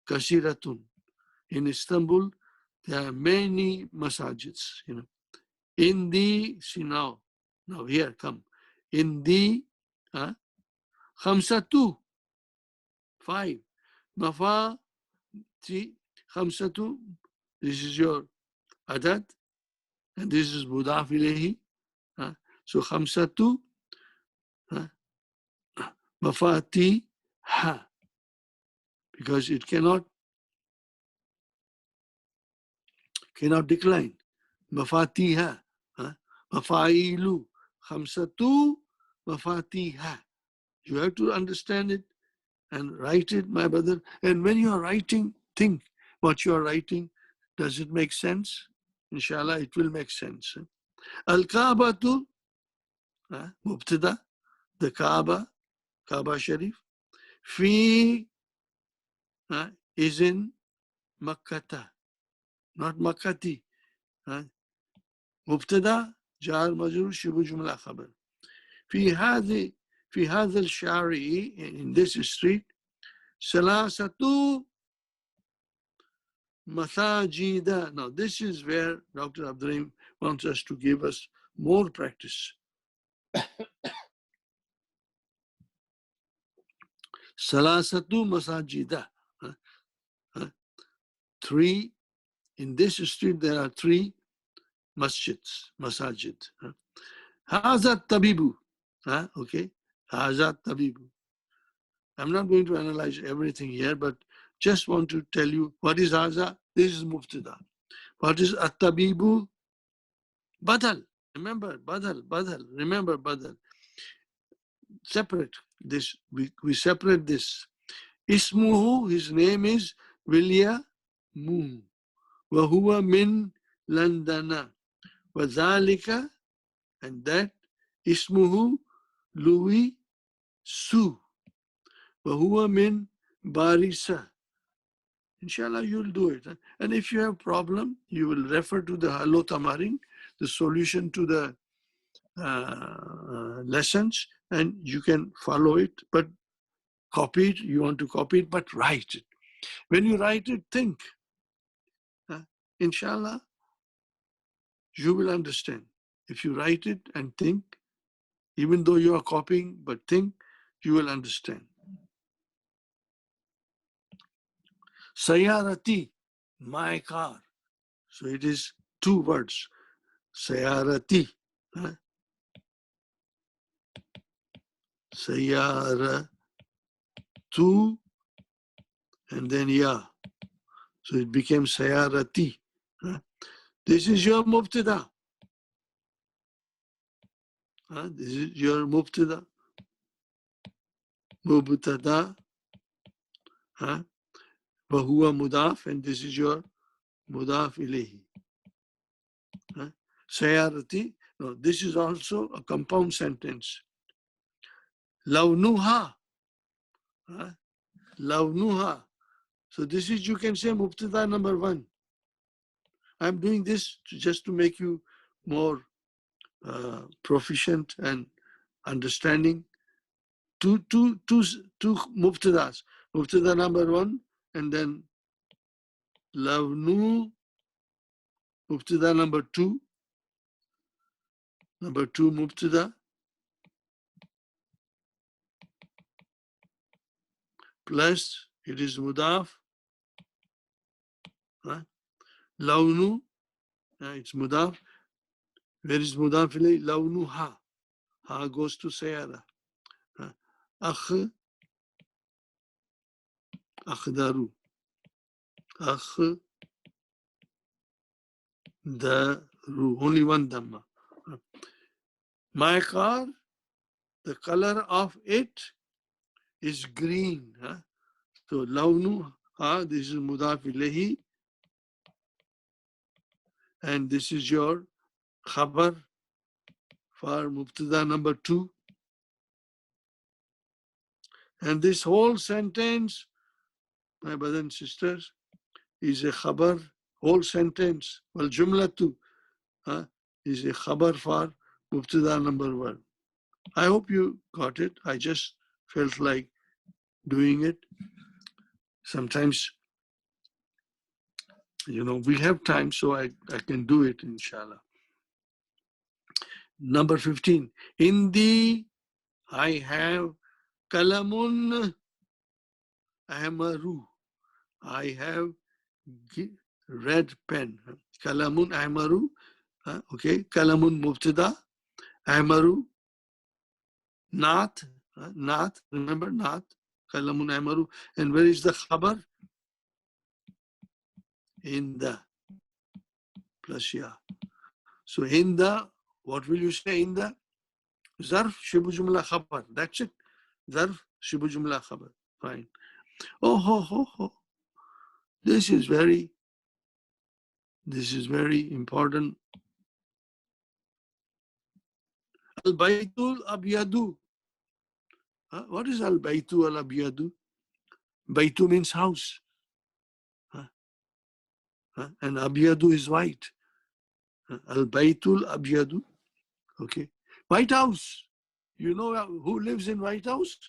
[SPEAKER 1] كثيرة. In Istanbul, there are many masajids, In the, see now here, come. In the, khamsatu, 5. Mafa, 3. Khamsatu, this is your adad, and this is mudaf ilayhi. So khamsatu, mafati, ha, because it cannot decline. Mafatiha, mafailu, khamsatu, mafatiha. You have to understand it and write it, my brother. And when you are writing, think what you are writing. Does it make sense? Inshallah, it will make sense. Al-Kaabatu, Mubtada, the Kaaba Sharif. Fi is in Makkata, not Makkati. Mubtada, Jar Majrur, Shibu Jumla Khabar. في هذا الشارع, in this street, ثلاثة masajida. Now this is where Dr. Abdurrahim wants us to give us more practice. Salasatu masajida. Three, in this street there are three masjids, masajid. Hazat tabibu. Okay, hazat tabibu. I'm not going to analyze everything here, but just want to tell you what is haza. This is mubtada. What is at-tabibu? Badal. Remember, badal. Remember, badal. Separate this. We separate this. Ismuhu, his name is William Mu. Wahuwa min Landana. Wazalika, and that Ismuhu Louis Su. Wahuwa min Barisa. Inshallah, you'll do it. And if you have problem, you will refer to the Hello Tamarin, the solution to the lessons, and you can follow it, but copy it. You want to copy it, but write it. When you write it, think. Inshallah, you will understand. If you write it and think, even though you are copying, but think, you will understand. Sayarati, my car. So it is two words. Sayarati. Sayaratu, and then ya. So it became sayarati. This is your mubtada. This is your mubtada. Mubtada. Wahuwa mudaf, and this is your mudaf ilayhi. Sayarati. No, this is also a compound sentence. Lawnuha. Lawnuha. So this is, you can say mubtada number one. I'm doing this just to make you more proficient and understanding. Two mubtadas. Mubtada number one, and then Lavnu, mubtada number two. Number two mubtada plus it is mudaf. Launu, it's mudaf. Where is mudaf ilay? Launu ha. Ha goes to sayara. Akh, akhdaru. Akh, daru. Only one dhamma. My car, the color of it is green. So launu ha, this is mudaf ilayhi, and this is your khabar for mubtada number two. And this whole sentence, my brothers and sisters, is a khabar, whole sentence. Well, jumlatu is a khabar for mubtada number one. I hope you got it. I just felt like doing it. Sometimes, we have time, so I can do it, inshallah. Number 15. Indi, I have kalamun ahmaru. I have red pen. Kalamun ahmaru. Okay. Kalamun mubtada. Ahmaru. Not. Not. Remember, not. Kalamun ahmaru. And where is the khabar? In the plus ya. So in the, what will you say in the? Zarf shibu jumla khabar. That's it. Zarf shibu jumla khabar. Fine. Oh. This is very important. Al baytul abyadu. What is al baytu al abyadu? Baytu means house. And abyadu is white. Al baytul abyadu. Okay. White House. You know who lives in White House?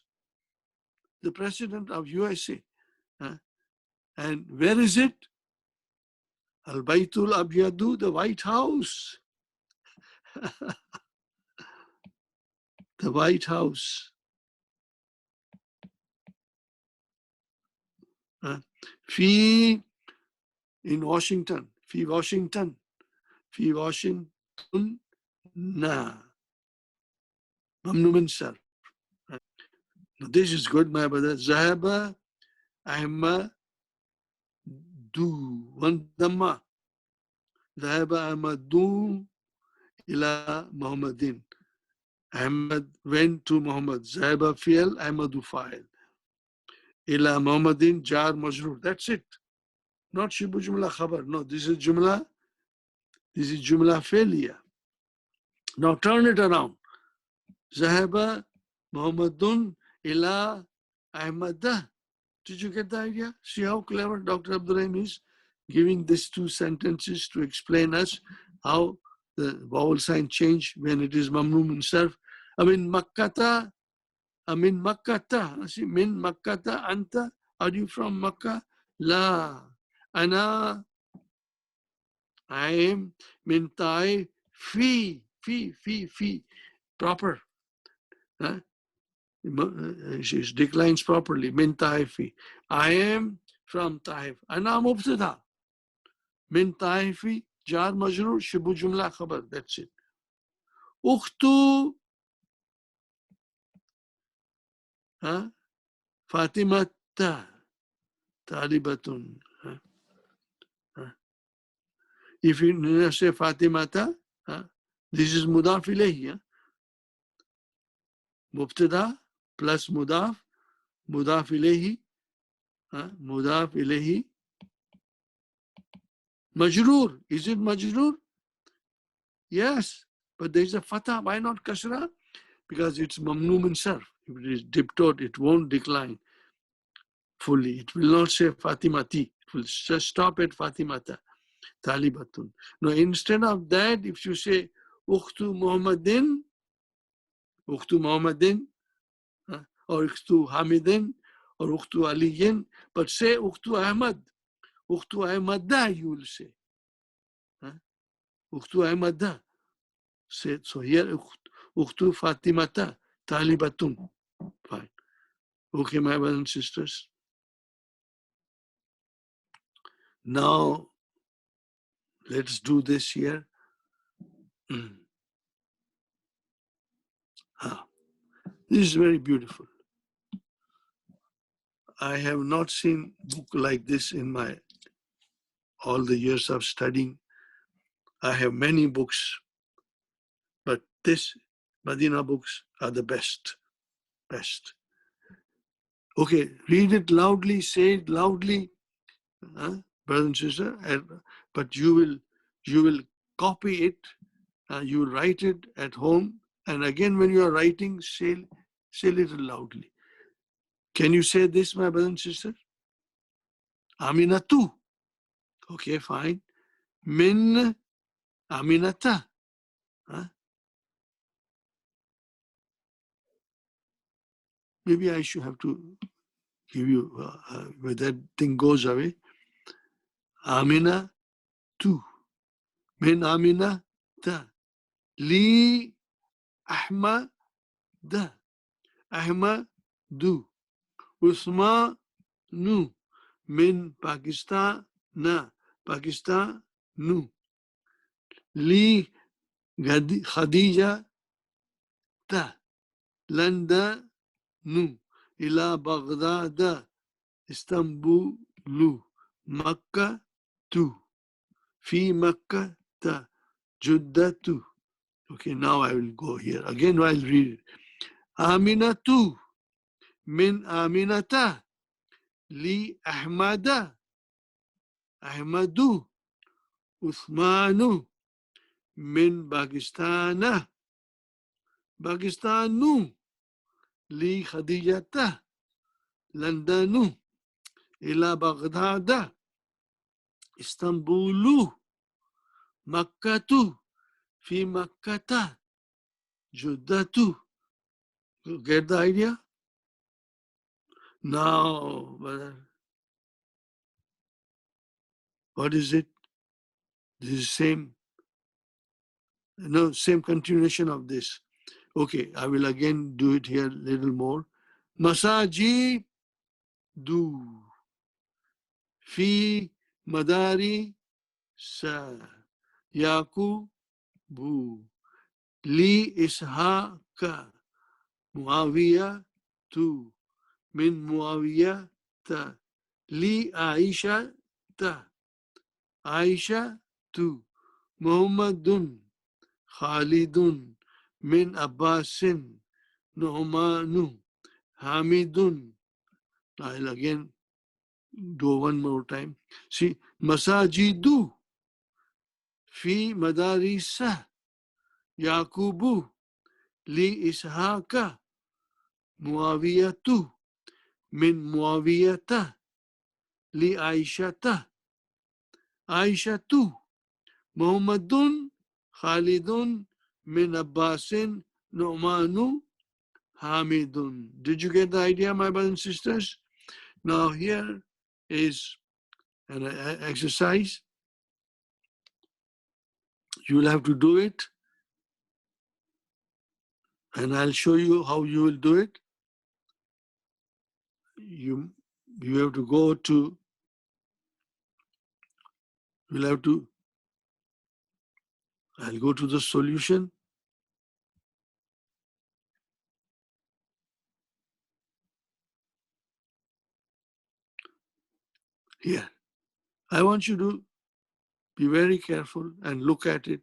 [SPEAKER 1] The president of USA. And where is it? Al-Baytul Abyadu, the White House. The White House. Fi in Washington. Fi Washington. Fi Washington. Na. Mamnu min sarf. Now this is good, my brother. Zahaba Ahmadu. One Dhamma. Zahaba Ahmadu ila Muhammadin. Ahmad went to Muhammad. Zahaba fi'al, Ahmadu fa'il. Ila Muhammadin jar majroor. That's it. Not shibu jumla khabar. No, this is jumla failure. Now turn it around. Zahaba Muhammadun ila Ahmadah. Did you get the idea? See how clever Dr. Abdurrahim is giving these two sentences to explain us how the vowel sign change when it is mamnu min sarf. Amin Makkata. See, min Makkata anta. Are you from Makkah? La. Ana. I am min Taif. Fi. Proper. Huh? She declines properly. Min Taifi. I am from Taif. Ana mubtada. Min Taifi. Jar majroor. Shibu jumla khabar. That's it. Ukhtu. Fatimata. Talibatun. If you say Fatimata, this is mudaf ilayhi. Mubtada plus mudaf ilayhi, majroor. Is it majroor? Yes, but there is a fatha. Why not kasra? Because it's mamnu min sarf. If it is diptote, it won't decline fully. It will not say Fatimati. It will just stop at Fatimata. Talibatun. Now, instead of that, if you say Ukhtu Muhammadin, or Ukhtu Hamidin, or Ukhtu Aliyin, but say Ukhtu Ahmad. Ukhtu Ahmadah, you will say. Ukhtu Ahmadah. Say, so here, Ukhtu Fatimata, Talibatun. Fine. Okay, my brothers and sisters. Now, let's do this here. This is very beautiful. I have not seen a book like this in all the years of studying. I have many books, but this Madina books are the best. Okay, read it loudly, say it loudly, brother and sister. But you will copy it. You will write it at home, and again when you are writing, say it loudly. Can you say this, my brother and sister? Aminatu. Okay, fine. Min Aminata. Maybe I should have to give you, where that thing goes away. Amina tu. Min Amina ta. Li Ahmad da. Ahmad du. Usma nu. Min Pakistan na. Pakistan nu. Li Khadija ta. Landa nu. Ila Baghdad. Istanbul, Makkah, tu. Fi Makkah, ta. Jeddah, tu. Okay, now I will go here. Again, I'll read it. Aminatu, min Aminata, li Ahmada, Ahmadu, Uthmanu, min Pakistana, Pakistanu, li Khadijata, Londonu, ila Baghdad, Istanbulu, Makkatu, fi Makkata, Juddatu. You get the idea? Now, brother, what is it? This is same, same continuation of this. Okay, I will again do it here a little more. Masaji do. Fi madari sa. Yaku bu. Li ishaqa. Muawiya tu. Min Muawiya ta. Li Aisha ta. Aisha tu. Muhammadun. Khalidun. Min Abbasin. Nu'manu. Hamidun. I'll again do one more time. See, Masajidu. Fi madarisa. Yakubu. Li Ishaqa. Muawiyatu. Min Muawiyata. Li Aishata. Aishatu. Muhammadun. Khalidun. Min Abbasin. Nu'manu. Hamidun. Did you get the idea, my brothers and sisters? Now here is an exercise. You will have to do it, and I'll show you how you will do it. You have to go to, you'll have to, I'll go to the solution. Here. I want you to be very careful and look at it.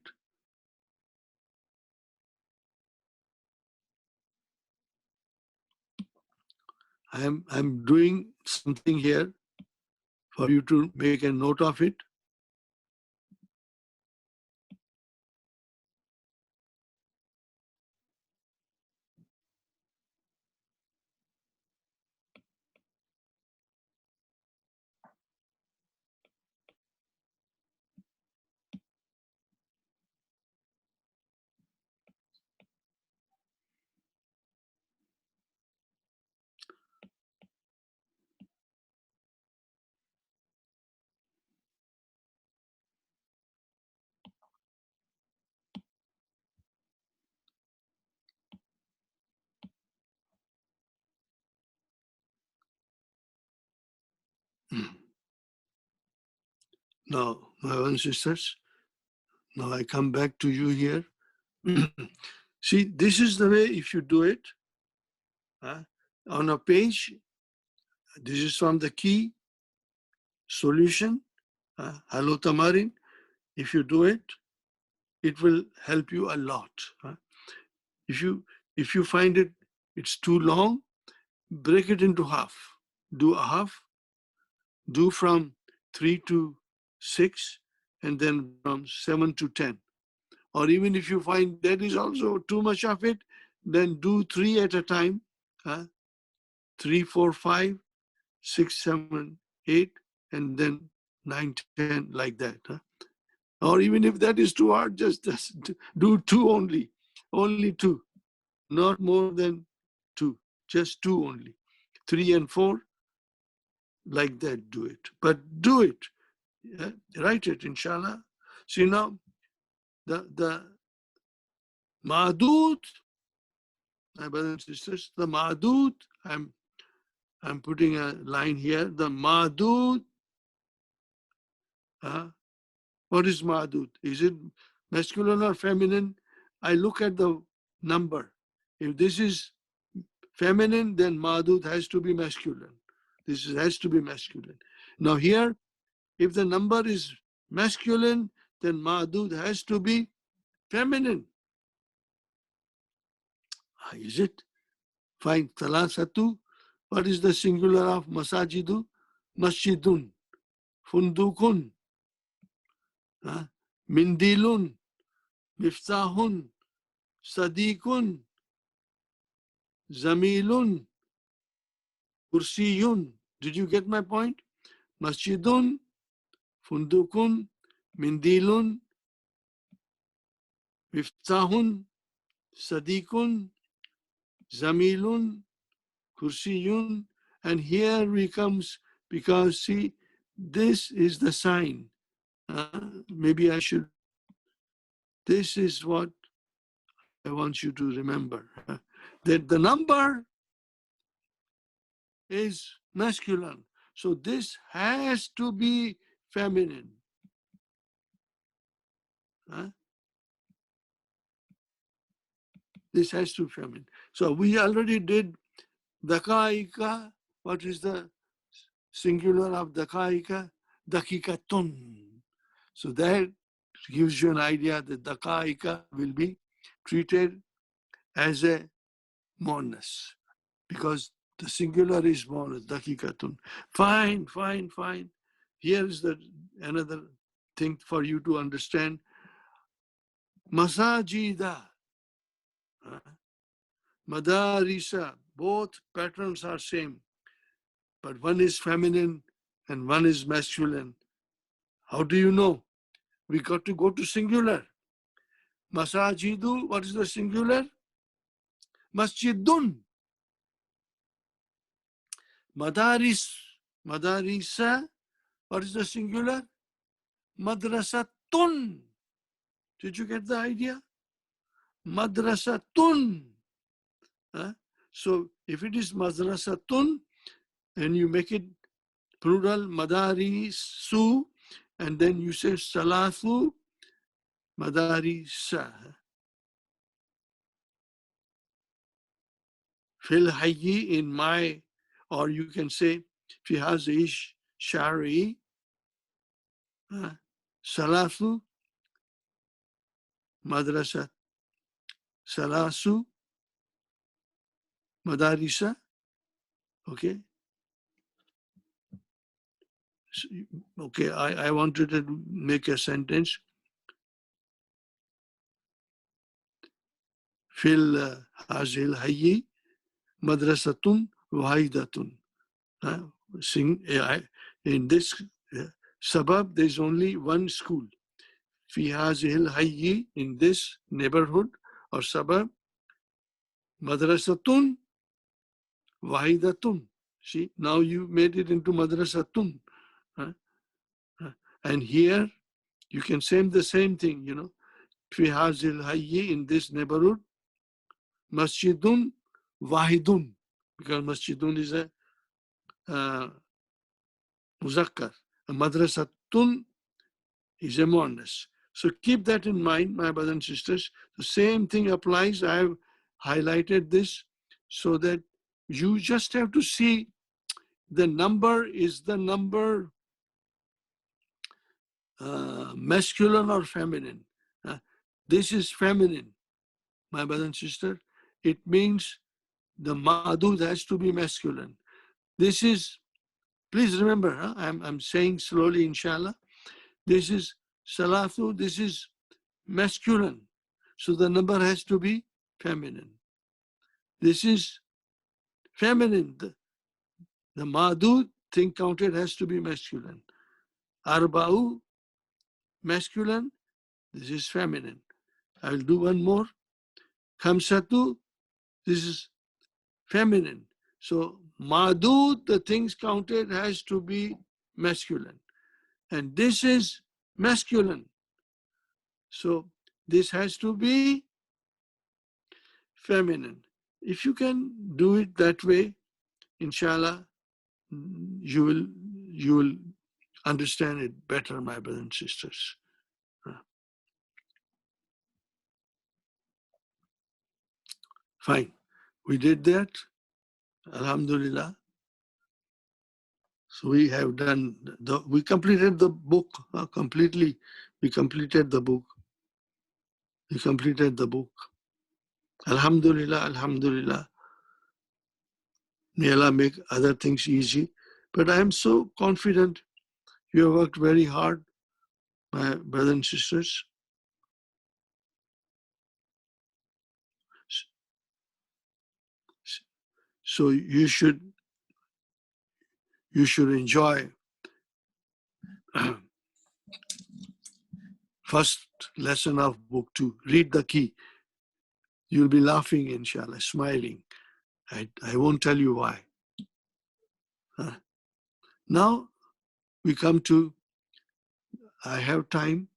[SPEAKER 1] I'm doing something here for you to make a note of it. Now, my own sisters, now I come back to you here. See, this is the way if you do it. On a page, this is from the key solution. Hello, Tamarin. If you do it, it will help you a lot. If you find it's too long, break it into half. Do a half. Do from 3 to 6, and then from 7 to 10. Or even if you find that is also too much of it, then do 3 at a time. 3, 4, 5, 6, 7, 8, and then 9, 10, like that. Or even if that is too hard, just do 2 only. Only 2. Not more than 2. Just 2 only. 3 and 4, like that, do it. But do it. Write it, inshallah. See now, the ma'adud, my brothers and sisters, the ma'adud, I'm putting a line here. The ma'adud, what is ma'adud? Is it masculine or feminine? I look at the number. If this is feminine, then ma'adud has to be masculine. This has to be masculine. Now here, if the number is masculine, then ma'adud has to be feminine. Is it? Fine. Talasatu. What is the singular of masajidu? Masjidun. Fundukun. Mindilun. Miftahun. Sadiqun. Zamilun. Kursiyun. Did you get my point? Masjidun. Fundukun. Mindilun. Miftahun. Sadiqun. Zamilun. Kursiyun. And here we comes, because see, this is the sign. maybe I should. This is what I want you to remember, that the number is masculine. So this has to be feminine. This has to be feminine. So we already did dakaika. What is the singular of dakaika? Dakikatun. So that gives you an idea that dakaika will be treated as a monas, because the singular is monas, dakikatun. Fine, fine, fine. Here is another thing for you to understand. Masajida, madarisa, both patterns are same, but one is feminine and one is masculine. How do you know? We got to go to singular. Masajidu, what is the singular? Masjidun. Madaris, madarisa, what is the singular? Madrasatun. Did you get the idea? Madrasatun. So if it is madrasatun and you make it plural, madarisu, and then you say salathu, madarisa. Fil hayyi, in my, or you can say fi hazihi shari, salathu madrasa, salasu madarisa. Okay. Okay, I wanted to make a sentence. Fil hazil hayyi madrasatun wahidatun. In this suburb, there's only one school. Fi hazil hayyi, in this neighborhood or suburb, madrasatun wahidatun. See, now you made it into madrasatun. And here you can say the same thing, Fi hazil hayyi, in this neighborhood, masjidun wahidun, because masjidun is a muzakkar. Madrasatun is a muannas. So keep that in mind, my brothers and sisters. The same thing applies. I have highlighted this so that you just have to see the number is the number masculine or feminine. This is feminine, my brother and sister. It means the madud has to be masculine. This is, please remember, I'm saying slowly, inshallah. This is salatu, this is masculine. So the number has to be feminine. This is feminine. The madud thing counted has to be masculine. Arba'u, masculine. This is feminine. I will do one more. Khamsatu, this is feminine. So madud, the things counted, has to be masculine. And this is masculine. So this has to be feminine. If you can do it that way, inshallah, you will understand it better, my brothers and sisters. Fine. We did that. Alhamdulillah. So we have done, we completed the book completely. We completed the book. We completed the book. Alhamdulillah, Alhamdulillah. May Allah make other things easy. But I am so confident. You have worked very hard, my brothers and sisters. So you should enjoy first lesson of book 2. Read the key. You'll be laughing, inshallah, smiling. I won't tell you why. Now we come to I have time.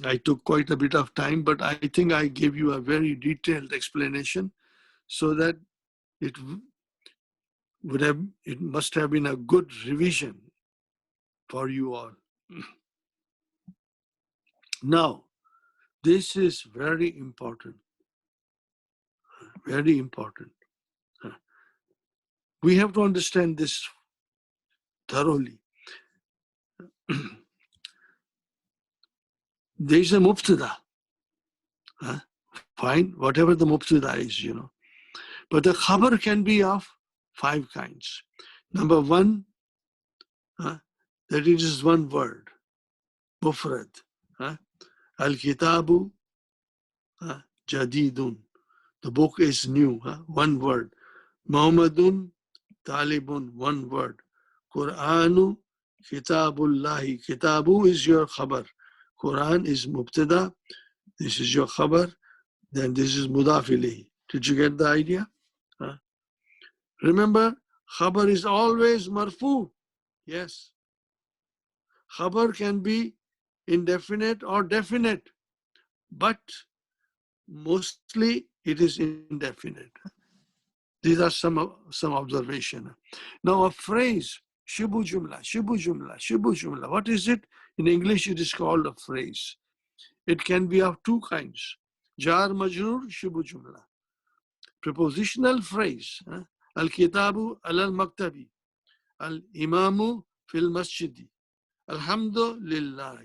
[SPEAKER 1] I took quite a bit of time, but I think I gave you a very detailed explanation so that it it must have been a good revision for you all. Now, this is very important, very important. We have to understand this thoroughly. There is a mubtada. Fine, whatever the mubtada is, But the khabar can be of 5 kinds. Number 1, that it is one word, mufrad. Al-kitabu jadidun. The book is new, one word. Muhammadun talibun, one word. Qur'anu kitabullahi. Kitabu is your khabar. Quran is mubtada. This is your khabar. Then this is mudaf ilayhi. Did you get the idea? Remember, khabar is always marfu. Yes. Khabar can be indefinite or definite, but mostly it is indefinite. These are some observation. Now a phrase, shibu jumla, shibu jumla, shibu jumla. What is it? In English it is called a phrase. It can be of 2 kinds. Jar majrur, shibu jumla. Prepositional phrase. Al-kitabu al-maktabi. Al-imamu fil masjidi. Alhamdulillah.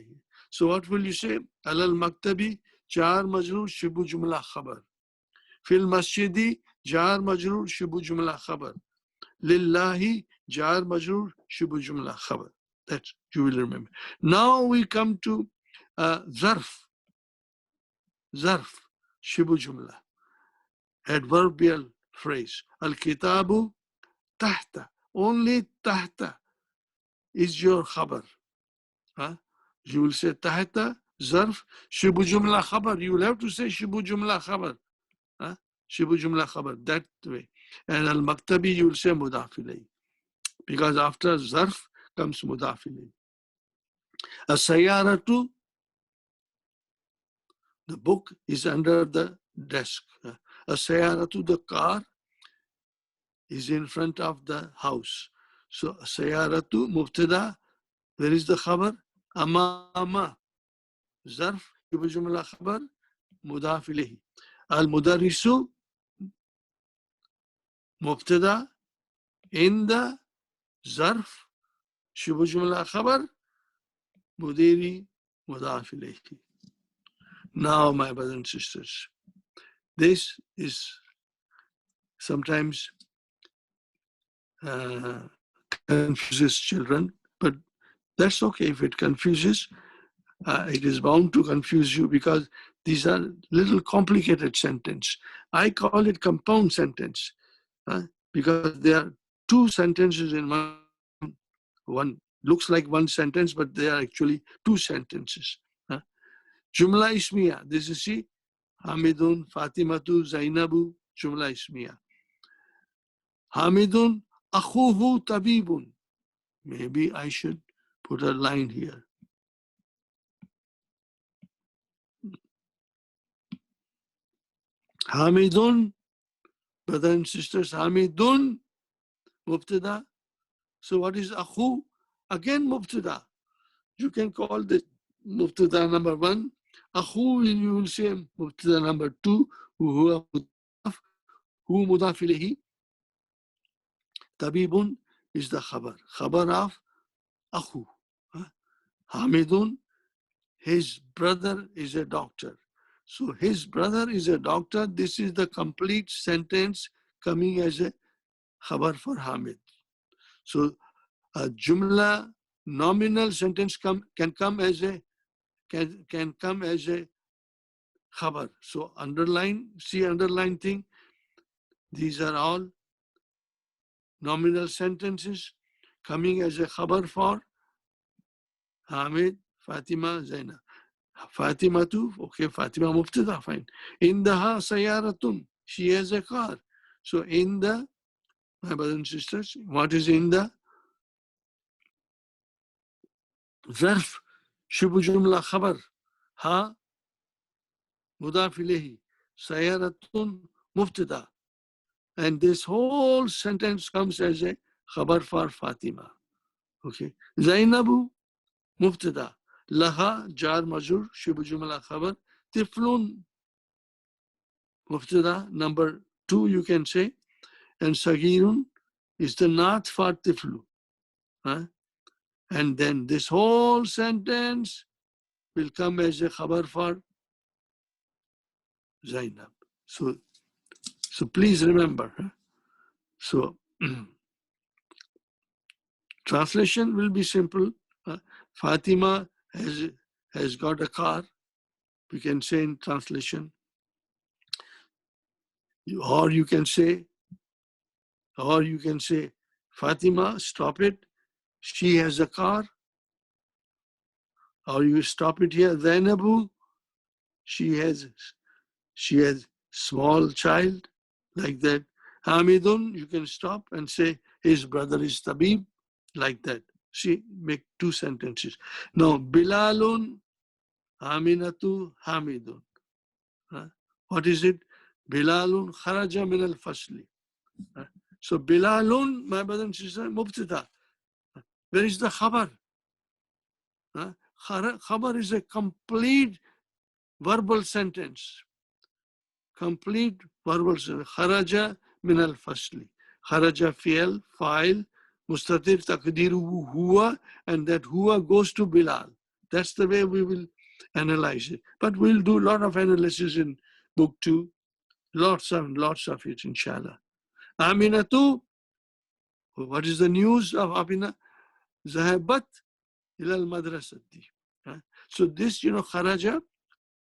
[SPEAKER 1] So what will you say? Al-maktabi, jar majrur, shibu jumla khabar. Fil masjidi, jar majrur, shibu jumla khabar. Lillahi, jar majrur, shibu jumla khabar. That you will remember. Now we come to zarf. Zarf, shibu jumla. Adverbial phrase. Al-kitabu tahta. Only tahta is your khabar. You will say tahta, zarf, shibu jumla khabar. You will have to say shibu jumla khabar. Shibu jumla khabar, that way. And al-maktabi, you will say mudaf ilayhi. Because after zarf comes mudaf ilayhi. As-sayyaratu, the book is under the desk. As-sayyaratu, the car, is in front of the house. So as-sayyaratu, mubtada, where is the khabar? Amama, zarf, shibu jumla khabar, mudaf ilayhi. Al-mudarrisu, mubtada, in the zarf, shibu jumla khabar, mudiri, mudaf ilayhi. Now, my brothers and sisters, this is sometimes confuses children, but that's okay if it confuses. It is bound to confuse you because these are little complicated sentence. I call it compound sentence because there are 2 sentences in one. Looks like 1 sentence, but they are actually 2 sentences. Jumla ismiya. This is see, Hamidun, Fatimatu, Zainabu, Jumla ismiya. Hamidun, akhuhu tabibun. Maybe I should put a line here. Hamidun, brothers and sisters, Hamidun, mubtada. So what is akhu? Again mubtada. You can call this mubtada number 1. Akhu, you will say mubtada number 2, who mudaf ilayhi. Tabibun is the khabar. Khabar of akhu. Hamidun, his brother is a doctor. So his brother is a doctor. This is the complete sentence coming as a khabar for Hamid. So a jumla nominal sentence can come as a khabar. So underline thing. These are all nominal sentences coming as a khabar for Hamid, Fatima, Zainab. Fatima too, okay, Fatima mubtada, fine. Indaha sayaratun, she has a car. So in the, my brothers and sisters, what is in the? Zarf, Shibu Jumla Khabar, Ha, Mudaf ilayhi, Sayaratun, Mubtada. And this whole sentence comes as a Khabar for Fatima. Okay. Zainabu, Mubtada. Laha, Jar Majur, Shibu Jumla Khabar, Tiflun, Mubtada. Number 2, you can say. And Sagirun is the Naat for Tiflu. Huh? And then this whole sentence will come as a Khabar for Zainab. So please remember. Huh? So translation will be simple. Fatima has got a car. We can say in translation. Or you can say, Fatima, stop it. She has a car. Or you stop it here. Zainabu, she has small child, like that. Hamidun, you can stop and say his brother is Tabib, like that. See, make 2 sentences. Now, Bilalun, Aminatu, Hamidun. What is it? Bilalun kharaja min al-fasli. So Bilalun, my brother and sister, Mubtada. Where is the khabar? Khabar is a complete verbal sentence. Complete verbal sentence. Kharaja min al-fasli. Kharaja fi'al, fa'il, mustatir taqdiruhu huwa, and that huwa goes to Bilal. That's the way we will analyze it. But we'll do a lot of analysis in book 2. Lots of it, inshallah. Aminatu, what is the news of Amina? Zahabat ilal madrasati. So this, kharaja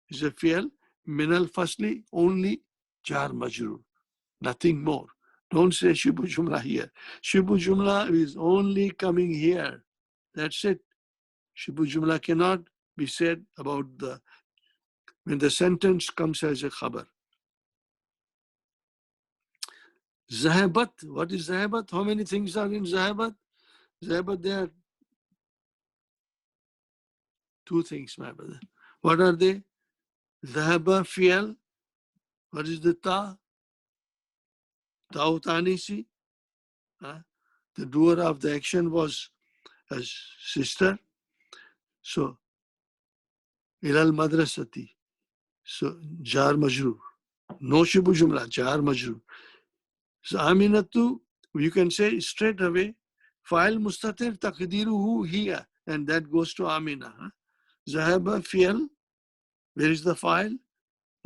[SPEAKER 1] is a fi'al, minal fasli, only jar majrur, nothing more. Don't say shibu jumla here. Shibu jumla is only coming here. That's it. Shibu jumla cannot be said about when the sentence comes as a khabar. Zahabat, what is zahabat? How many things are in zahabat? Zahabat, there are 2 things, my brother. What are they? Zahaba fi'al. What is the ta? Ta'utanisi. The doer of the action was a sister. So, ilal madrasati. So, jar majrur. No shibu jumla, jar majrur. So, aminatu, you can say straight away, fa'il mustatir taqdiruhu hiya, and that goes to Amina. Zahaba fi'al, where is the fa'il?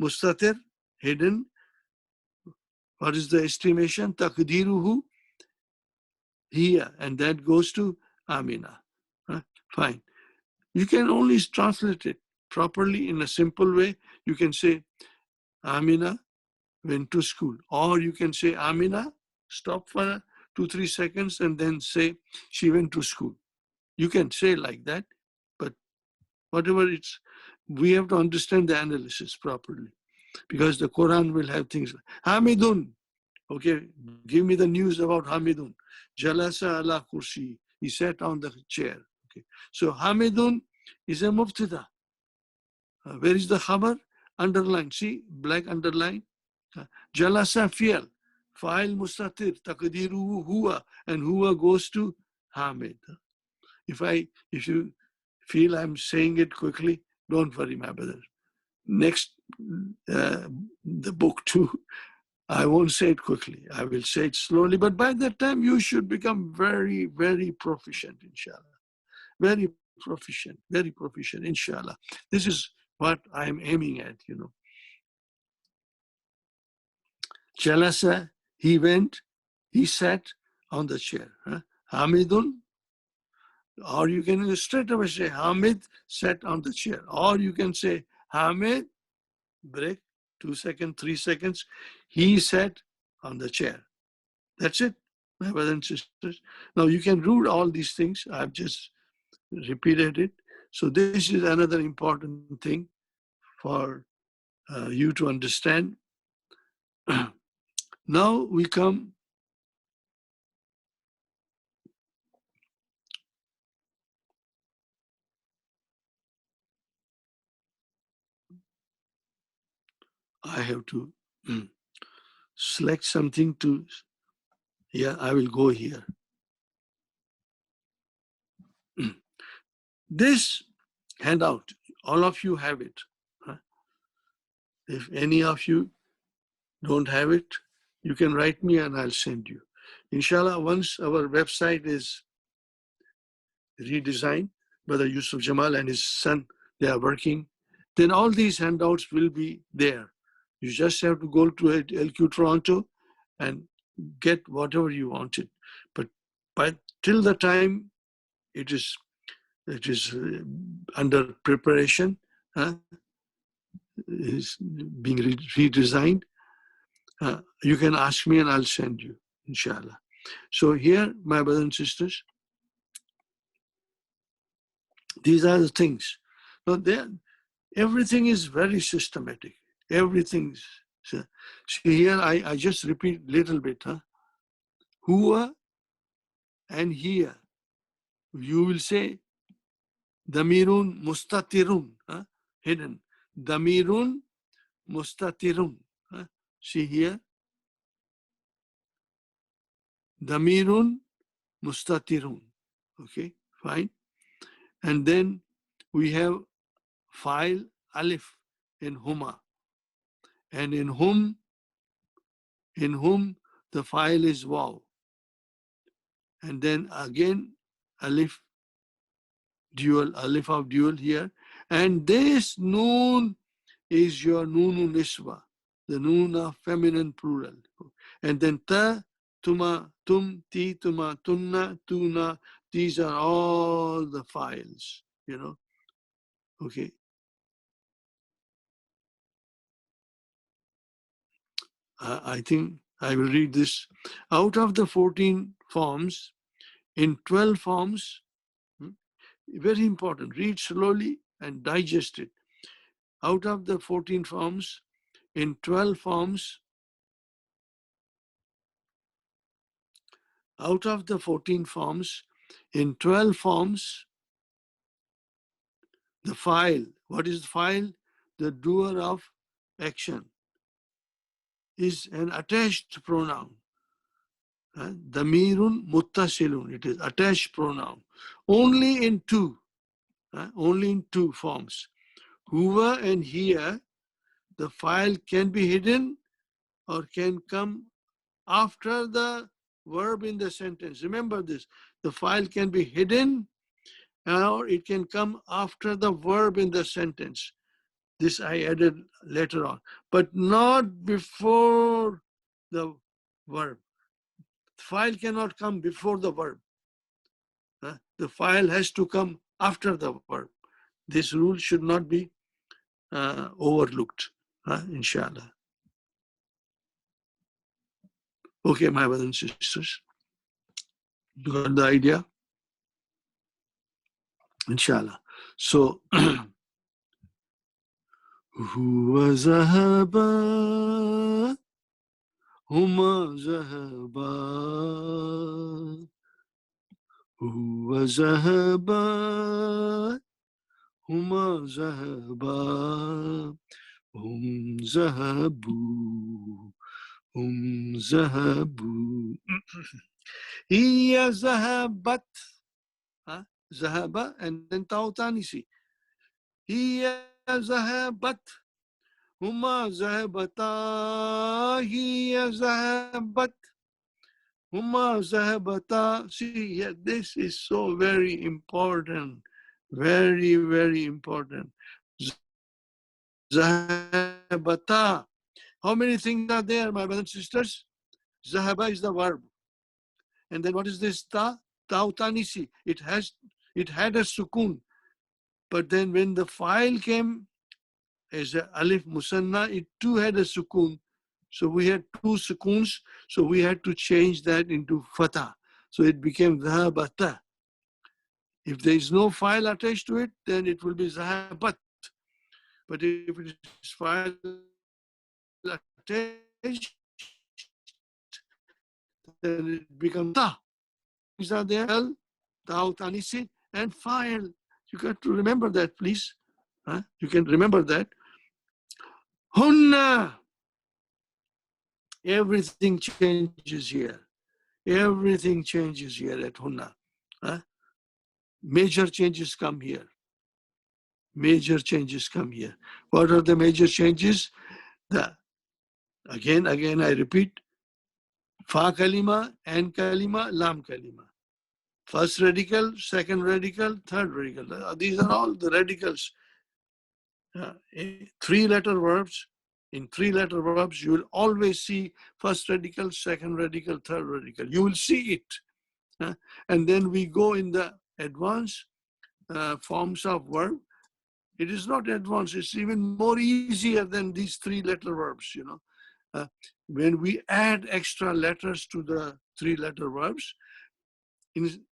[SPEAKER 1] Mustatir, hidden. What is the estimation? Taqdiruhu hiya, and that goes to Amina. Fine. You can only translate it properly in a simple way. You can say Amina went to school, or you can say Amina, stop for 2-3 seconds and then say she went to school. You can say like that, but whatever it's, we have to understand the analysis properly, because the Quran will have things like Hamidun. Okay, give me the news about Hamidun. Jalasa ala kursi. He sat on the chair. Okay, so Hamidun is a mubtada. Where is the khabar? Underline. See, black underline. Jalasa fi'al. Fa'il mustatir. Taqdiruhu huwa. And huwa goes to Hamid. If you feel I'm saying it quickly, don't worry, my brother. Next, the book 2, I won't say it quickly. I will say it slowly, but by that time you should become very, very proficient, inshallah. Very proficient, inshallah. This is what I'm aiming at, Jalasa, he went, he sat on the chair. Hamidun, or you can straight away say Hamid sat on the chair. Or you can say Hamid, break, 2 seconds, 3 seconds, he sat on the chair. That's it, my brothers and sisters. Now you can read all these things. I've just repeated it. So this is another important thing for you to understand. Now we come I have to select something to, yeah, I will go here. This handout, all of you have it. If any of you don't have it, you can write me and I'll send you. Inshallah, once our website is redesigned, Brother Yusuf Jamal and his son, they are working, then all these handouts will be there. You just have to go to LQ Toronto and get whatever you wanted. But till the time it is under preparation, is being redesigned, you can ask me and I'll send you, inshallah. So here, my brothers and sisters, these are the things. So everything is very systematic. Everything's. See here, I just repeat a little bit. Huwa and here. You will say damirun mustatirun, hidden. Damirun mustatirun. See here. Damirun mustatirun. Okay, fine. And then we have file alif in huma. And in whom the file is waw. And then again alif of dual here. And this noon is your noonu niswa, the noon of feminine plural. And then ta, tuma, tum, ti, tuma, tunna, tuna, these are all the files, Okay. I think I will read this. Out of the 14 forms, in 12 forms, very important, read slowly and digest it. Out of the 14 forms, in 12 forms, out of the 14 forms, in 12 forms, the file, what is the file? The doer of action is an attached pronoun. Damirun muttasilun, it is attached pronoun. Only in two forms. Huwa and here, the file can be hidden or can come after the verb in the sentence. Remember this, the file can be hidden or it can come after the verb in the sentence. This I added later on, but not before the verb. The file cannot come before the verb. The file has to come after the verb. This rule should not be overlooked, inshallah. Okay, my brothers and sisters, you got the idea? Inshallah. So, huwa zahaba, huma zahaba, huwa zahaba, huma zahaba, zahabu, zahabu. Hiya zahabat. Zahaba and then tautanisi. Hiya zahabat. Huma zahabata. Hiya zahabat. Huma zahabata. See, this is so very important. Very, very important. Zahabata. How many things are there, my brothers and sisters? Zahaba is the verb. And then what is this ta? Tautanisi. It had a sukun. But then when the file came as a alif musanna, it too had a sukun. So we had two sukuns. So we had to change that into fatah. So it became zahabata. If there is no file attached to it, then it will be zahabat. But if it is file attached, then it becomes ta. These are there, ta'u, tanisi, and file. You got to remember that, please. You can remember that. Hunna. Everything changes here. Everything changes here at Hunna. Huh? Major changes come here. Major changes come here. What are the major changes? The again, I repeat, fa kalima, an kalima, lam kalima. First radical, second radical, third radical. These are all the radicals. Three-letter verbs. In three-letter verbs, you will always see first radical, second radical, third radical. You will see it. And then we go in the advanced forms of verb. It is not advanced. It's even more easier than these three-letter verbs, you know. When we add extra letters to the three-letter verbs, in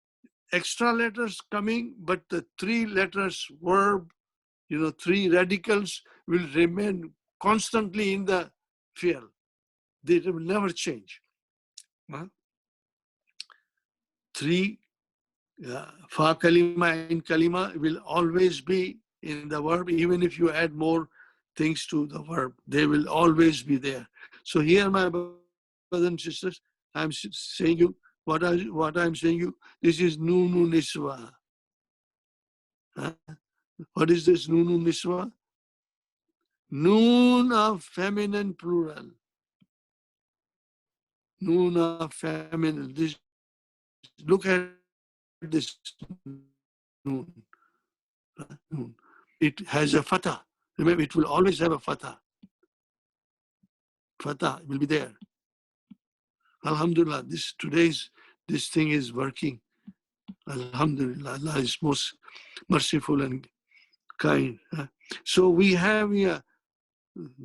[SPEAKER 1] extra letters coming, but the three letters verb, you know, three radicals will remain constantly in the field. They will never change. Three fa kalima and kalima will always be in the verb, even if you add more things to the verb, they will always be there. So here, my brothers and sisters, I'm saying you what I'm saying you. This is nunu niswa. What is this nunu niswa? Noon of feminine plural. Noon of feminine. This, look at this noon. It has a fatah. Remember, it will always have a fatah. Fatah will be there. Alhamdulillah, this thing is working. Alhamdulillah, Allah is most merciful and kind. So we have here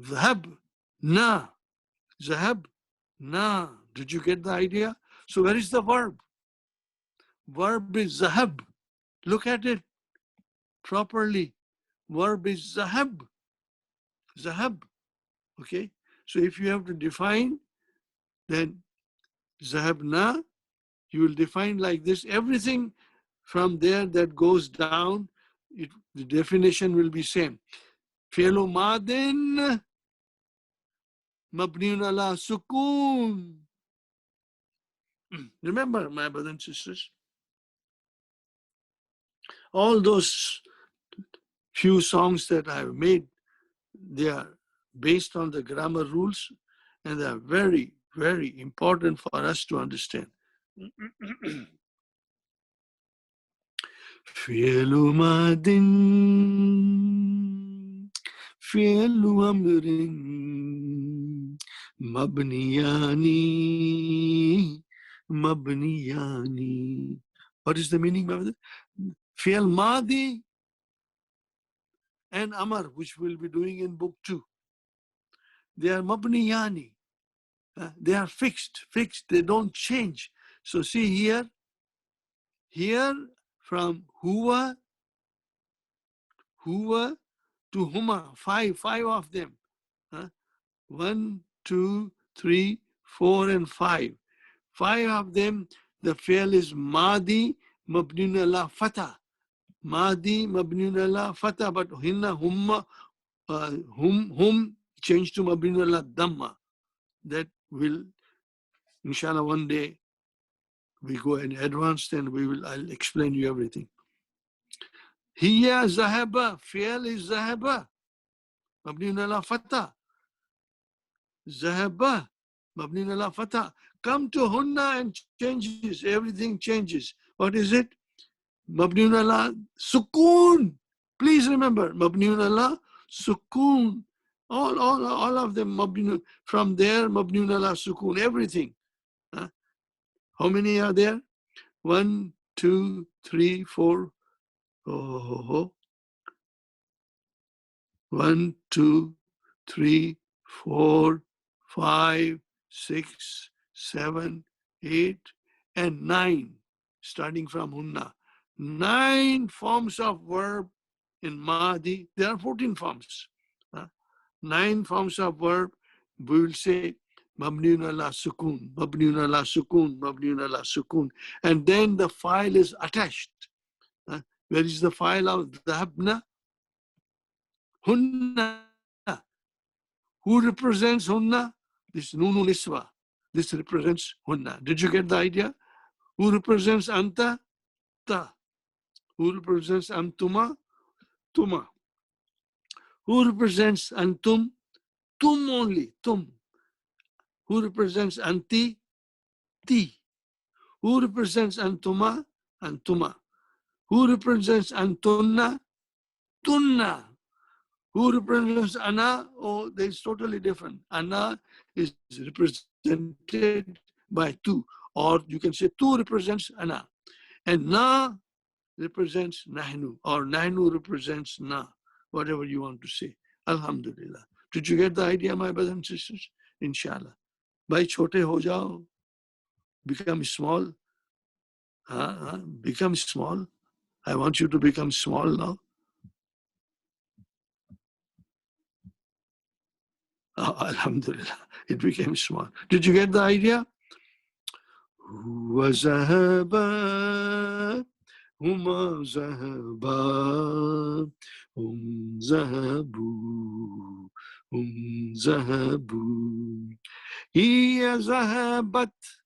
[SPEAKER 1] zahab, na, zahab, na. Did you get the idea? So where is the verb? Verb is zahab. Look at it properly. Verb is zahab. Zahab. Okay. So if you have to define, then zahabna, you will define like this. Everything from there that goes down, the definition will be same. Fi'lu madin mabniun ala sukun. Remember, my brothers and sisters, all those few songs that I have made, they are based on the grammar rules, and they are very, very important for us to understand. فعل ماض فعل أمر مبنيان. What is the meaning of it? فعل ماضي and amar, which we'll be doing in book 2. They are mabniyani. They are fixed, they don't change. So see here from huwa to huma, five of them. 1, 2, 3, 4, and 5. 5 of them, the fi'l is madi mabniun ala fatah. Madi mabniun ala fatah, but hinna humma hum change to mabniun ala dhamma. That will, inshallah, one day we go in advance, and I'll explain you everything. Hiya zahaba, fi'l is zahaba mabniun ala fatah. Zahaba mabniun ala fatah. Come to hunna and changes, everything changes. What is it? Mabniun ala sukun. Please remember, mabniun ala sukun. All of them mabniun. From there, mabniun ala sukun, everything. How many are there? 1, 2, 3, 4. 1, 2, 3, 4, 5, 6, 7, 8, and 9, starting from hunna. 9 forms of verb in Mahdi. There are 14 forms. 9 forms of verb. We will say mabniun ala sukun, mabniun ala sukun, mabniun ala sukun. And then the file is attached. Where is the file of dhahabna? Hunna. Who represents hunna? This nunu niswa. This represents hunna. Did you get the idea? Who represents anta? Ta. Who represents antuma? Tuma. Who represents antum? Tum only. Tum. Who represents anti? Ti. Who represents antuma? Antuma. Who represents antunna? Tunna. Who represents ana? Oh, that's totally different. Ana is represented by tu, or you can say tu represents ana, and na represents nahnu, or nahnu represents na, whatever you want to say. Alhamdulillah. Did you get the idea, my brothers and sisters? Inshallah. Bhai chote ho jao, become small. Become small. I want you to become small now. Oh, Alhamdulillah, it became small. Did you get the idea? وذهبا هما ذهبا هم ذهبوا هم ذهبوا هي ذهبت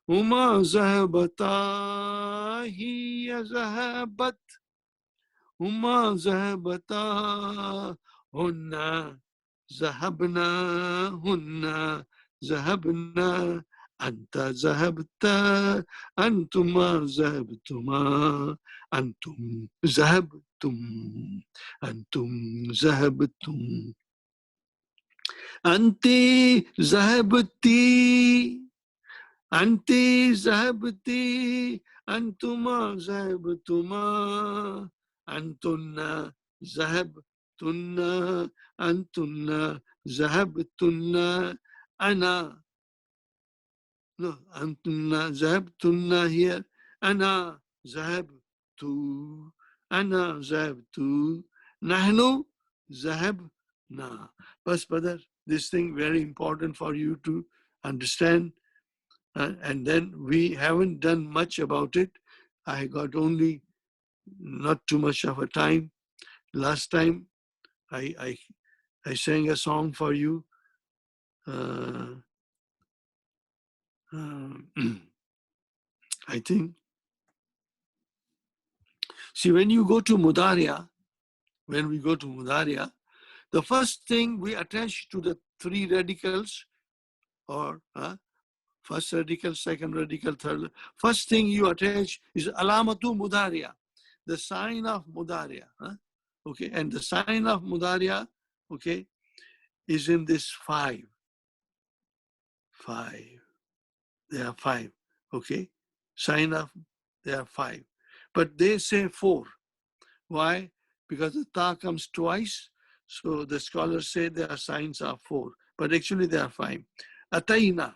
[SPEAKER 1] هما ذهبتا هي ذهبت هما ذهبتا هن ذهبنا هن ذهبنا أنت ذهبت أنتما ذهبتما أنتم ذهبتم أنتم ذهبتم أنت ذهبتي أنت ذهبتي أنتما ذهبتما أنتن ذهبتن أنتن ذهبتن أنا No, أنتن ذهبتن here أنا ذهبت أنا ذهبت نحن ذهبنا. But brother, this thing very important for you to understand. And then we haven't done much about it. I got only not too much of a time. Last time I sang a song for you. I think. See, when you go to Mudaria, the first thing we attach to the three radicals, or first radical, second radical, third. First thing you attach is alamatu mudaria, the sign of mudaria. Okay, and the sign of mudaria, okay, is in this five. There are five. Okay, sign of, there are five, but they say four. Why? Because the ta comes twice, so the scholars say their signs are four, but actually there are five. Ataina.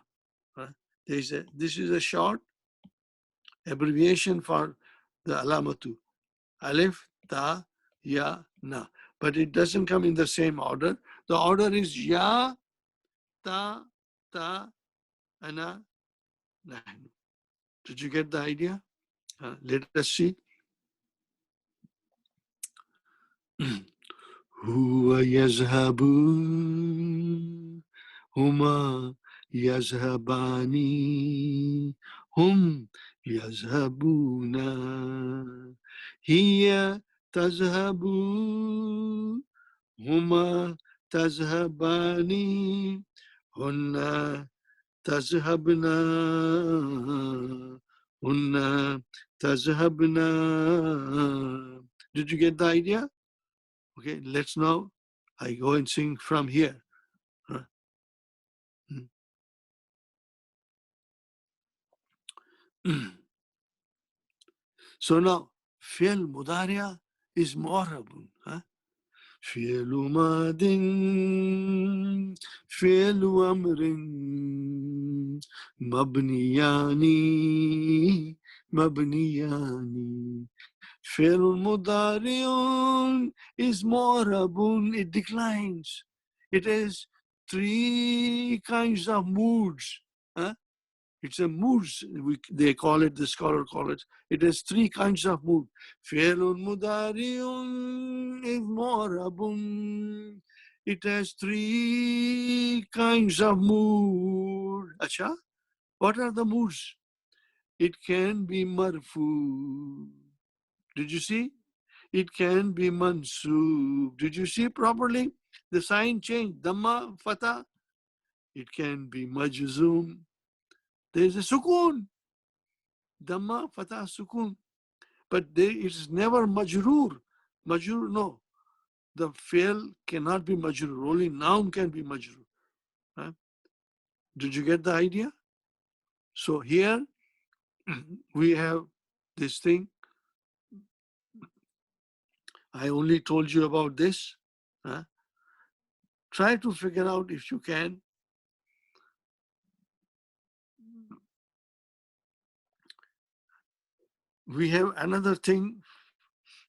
[SPEAKER 1] This is a short abbreviation for the alamatu. Alif, ta, ya, na. But it doesn't come in the same order. The order is ya, ta, ana, nahnu. Did you get the idea? Let us see. Huwa yazhabu, huma yazhabani, hum yazhabuna, hiya tazhabu, huma tazhabani, hunna tazhabna, hunna tazhabna. Did you get the idea? Okay, let's now, I go and sing from here. So now, fi'l mudariya is mu'arrabun. فعل ماض فعل أمر مبنيان فعل مضارع is معرب, it declines. It has three kinds of moods. It's a moods, they call it, the scholar call it. It has three kinds of mood. فعل مضارع is معرب. it has three kinds of mood. Acha, what are the moods? It can be marfu. Did you see? It can be mansoob. Did you see properly? The sign changed. Dhamma, fatha. It can be majzoom. There is a sukoon. Dhamma, fatha, sukoon. But there is never majroor. Majroor, no. The fail cannot be majroor. Only noun can be majroor. Huh? Did you get the idea? So here we have this thing. I only told you about this. Huh? Try to figure out if you can. We have another thing.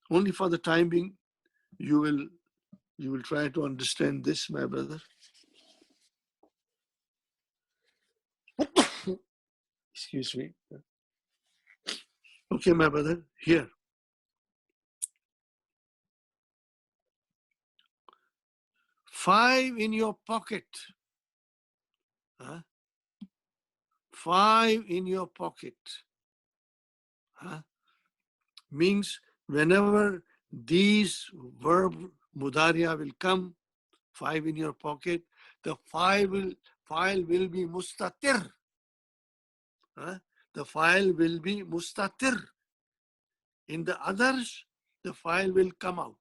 [SPEAKER 1] Only for the time being, you will try to understand this, my brother. Excuse me. Okay, my brother, here. Five in your pocket. Huh? Five in your pocket. Huh? Means whenever these verb mudaria will come, five in your pocket, the file will be mustatir. Huh? The file will be mustatir. In the others, the file will come out.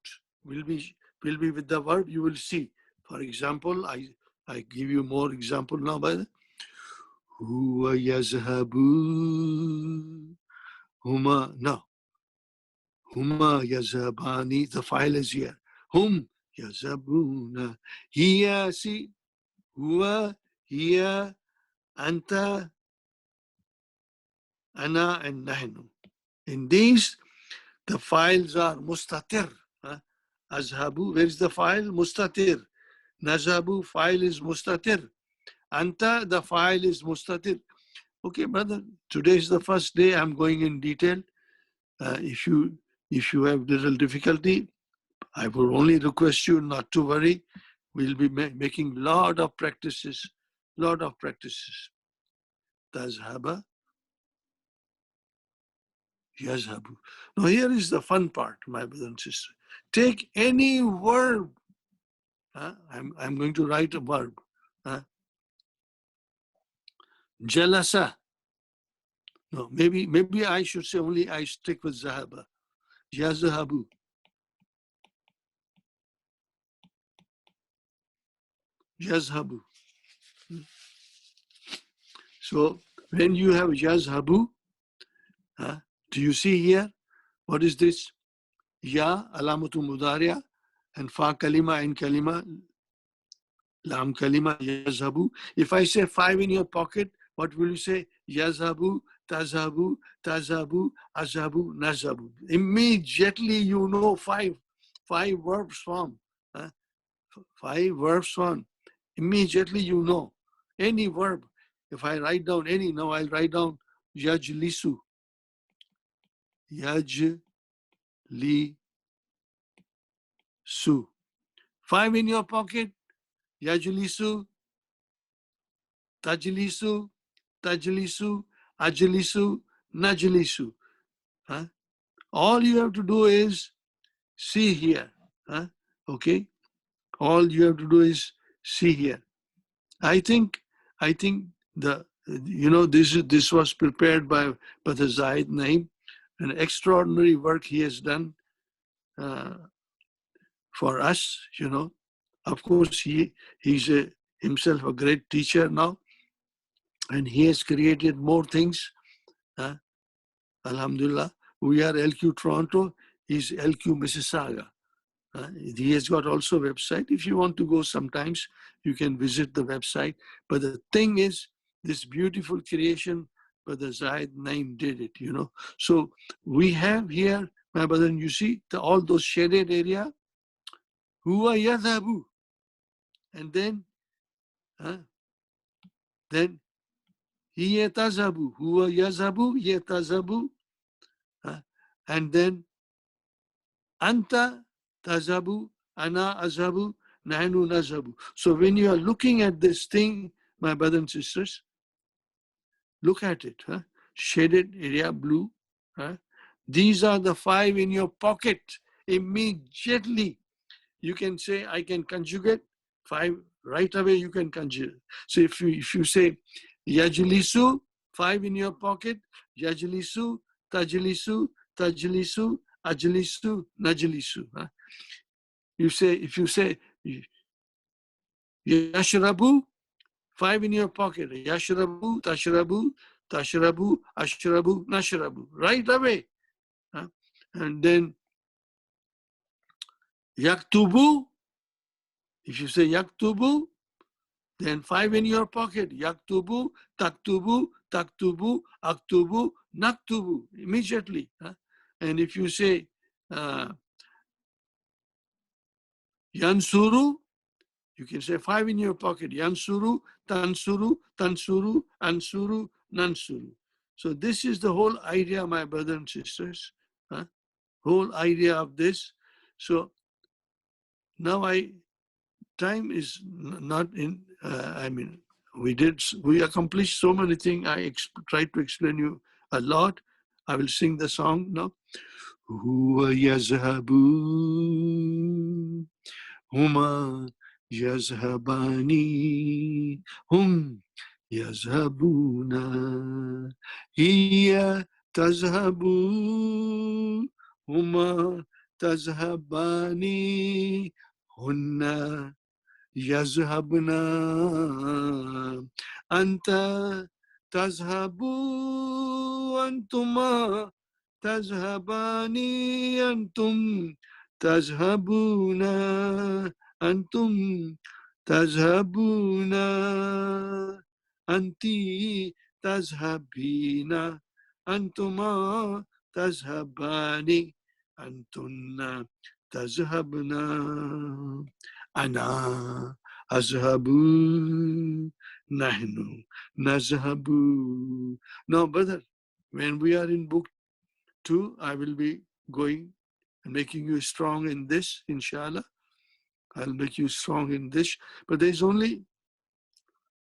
[SPEAKER 1] Will be with the verb. You will see. For example, I give you more example now. By the huwa yazhabu huma. No, huma yazhabani. The file is here. Hum yazhabuna. Hiya. See, huwa, hiya, anta, ana, and nahnu. In these, the files are mustatir. Azhabu, where is the file? Mustatir. Nazhabu, file is mustatir. Anta, the file is mustatir. Okay, brother, today is the first day I'm going in detail. If you have little difficulty, I will only request you not to worry. We'll be making lot of practices. Tazhaba, yazhabu. Now here is the fun part, my brother and sister. Take any verb. I'm going to write a verb. Jalasa. No, maybe I should say only I stick with zahaba. Yazhabu. Yazhabu. So when you have yazhabu, do you see here? What is this? Ya, alamatu mudaria, and fa kalima and kalima, lam kalima, yazhabu. If I say five in your pocket, what will you say? Yazhabu, tazhabu, tazhabu, azhabu, nazhabu. Immediately you know five verbs form. Five verbs form. Immediately you know. Any verb. If I write down any, now I'll write down yajlisu. Yajlisu. Five in your pocket. Yajlisu, tajlisu, tajlisu, ajlisu, najlisu. All you have to do is see here. Okay? All you have to do is see here. I think this was prepared by Brother Zaid Naim, an extraordinary work he has done for us. Of course, he's himself a great teacher now, and he has created more things. Alhamdulillah, we are LQ Toronto. He's LQ Mississauga. He has got also a website. If you want to go sometimes, you can visit the website. But the thing is, this beautiful creation, Brother Zaid Naim did it, So we have here, my brother, you see all those shaded area. Huwa yadhabu. And then hiya tazabu. Huwa yazabu, hiya tazabu. And then anta tazabu, ana azhabu, Nahnu nazhabu. So when you are looking at this thing, my brothers and sisters, look at it. Shaded area blue. These are the 5 in your pocket. Immediately you can say, I can conjugate 5. Right away you can conjugate. So if you say yajlisu, 5 in your pocket, yajlisu, tajlisu, tajlisu, ajlisu, najlisu. If you say yashrabu, 5 in your pocket, yashrabu, tashrabu, tashrabu, ashrabu, nashrabu. Right away. And then yaktubu, if you say yaktubu, then 5 in your pocket, yaktubu, taktubu, taktubu, aktubu, naktubu, immediately. And if you say yansuru, you can say 5 in your pocket, yansuru, tansuru, tansuru, ansuru, nansuru. So this is the whole idea, my brothers and sisters. Whole idea of this. So now time is not in, we accomplished so many things. I tried to explain you a lot. I will sing the song now. Huwa yazhabu, huma yazhabani, hum yazhabuna, hiya tazhabu, huma tazhabani, hunna yazhabna, anta tazhabu, antuma tazhabani, antum tazhabuna, antum tazhabuna, anti tazhabina, antuma tazhabani, antunna tazhabna. Ana azhabu, nahnu nazhabu. Now, brother, when we are in book 2, I will be going and making you strong in this, inshallah. I'll make you strong in this. But there's only,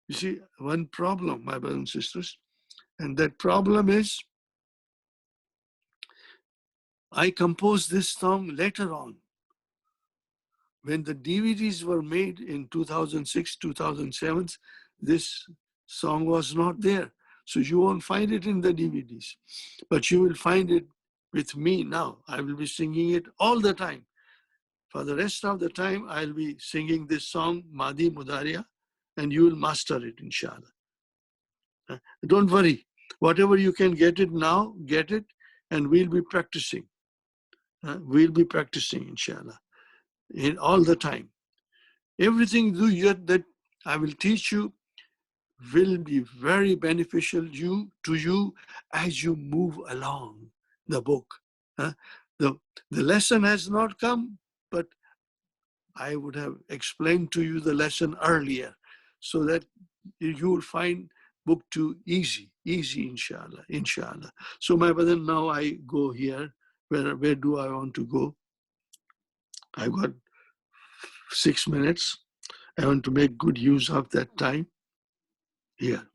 [SPEAKER 1] you see, one problem, my brothers and sisters. And that problem is, I composed this song later on. When the DVDs were made in 2006, 2007, this song was not there. So you won't find it in the DVDs, but you will find it with me now. I will be singing it all the time. For the rest of the time, I'll be singing this song, Madi Mudaria, and you will master it, inshallah. Don't worry. Whatever you can get it now, get it, and we'll be practicing. We'll be practicing, inshallah, in all the time. Everything that I will teach you will be very beneficial to you as you move along the book. The lesson has not come, but I would have explained to you the lesson earlier so that you will find book 2 easy, inshallah. So my brother, now I go here. Where do I want to go? I've got 6 minutes. I want to make good use of that time here.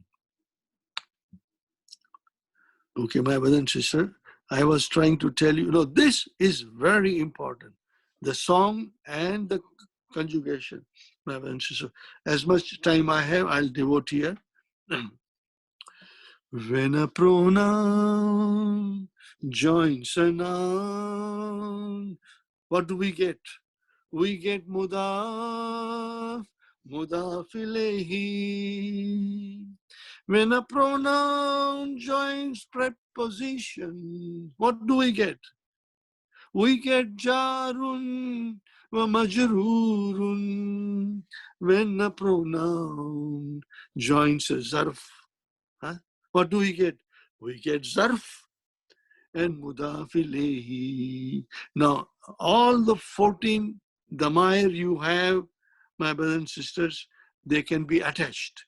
[SPEAKER 1] Okay, my brother and sister, I was trying to tell you, this is very important. The song and the conjugation, my brother and sister. As much time I have, I'll devote here. When a pronoun joins a noun, what do we get? We get mudaf, mudaf ilayhi. When a pronoun joins preposition, what do we get? We get jarun wa majrurun. When a pronoun joins a zarf, what do we get? We get zarf and mudaf ilayhi. Now, all the 14 damair you have, my brothers and sisters, they can be attached.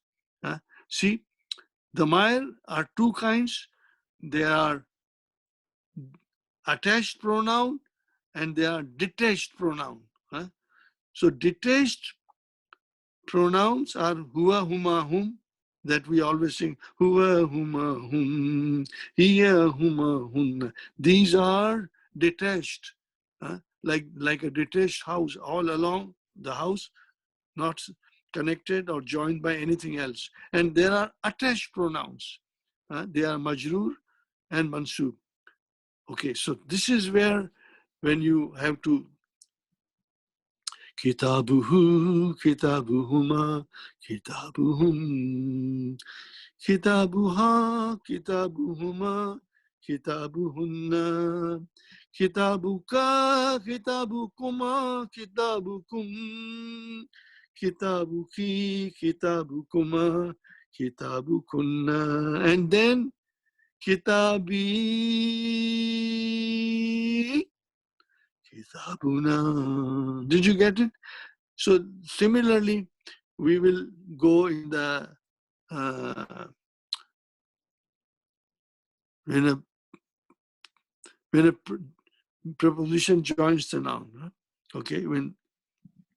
[SPEAKER 1] See, damair are 2 kinds. They are attached pronoun and they are detached pronoun. So detached pronouns are huwa, huma, hum, that we always sing, huwa, huma, hum, hiya, huma, hun. These are detached, like a detached house all along the house, not connected or joined by anything else. And there are attached pronouns. They are majroor and mansub. Okay, so this is where when you have to kitabuhu, kitabuhuma, kitabuhum, kitabuha, kitabuhuma, kitabuhunna, kitabuka, kitabukuma, kitabukum, kitabuki, kitabukuma, kitabukunna, and then kitabi, kitabuna. Did you get it? So similarly, we will go in the when a preposition joins the noun. Okay, when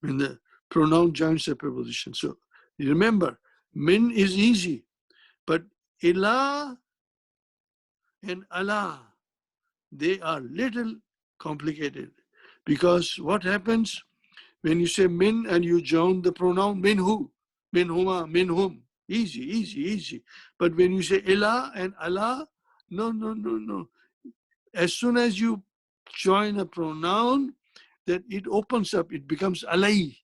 [SPEAKER 1] the pronoun joins a preposition. So remember, min is easy, but ila and ala, they are little complicated, because what happens when you say min and you join the pronoun min who, min huma, min whom, easy, easy, easy. But when you say ila and ala, no, no, no, no. As soon as you join a pronoun, that it opens up, it becomes alai.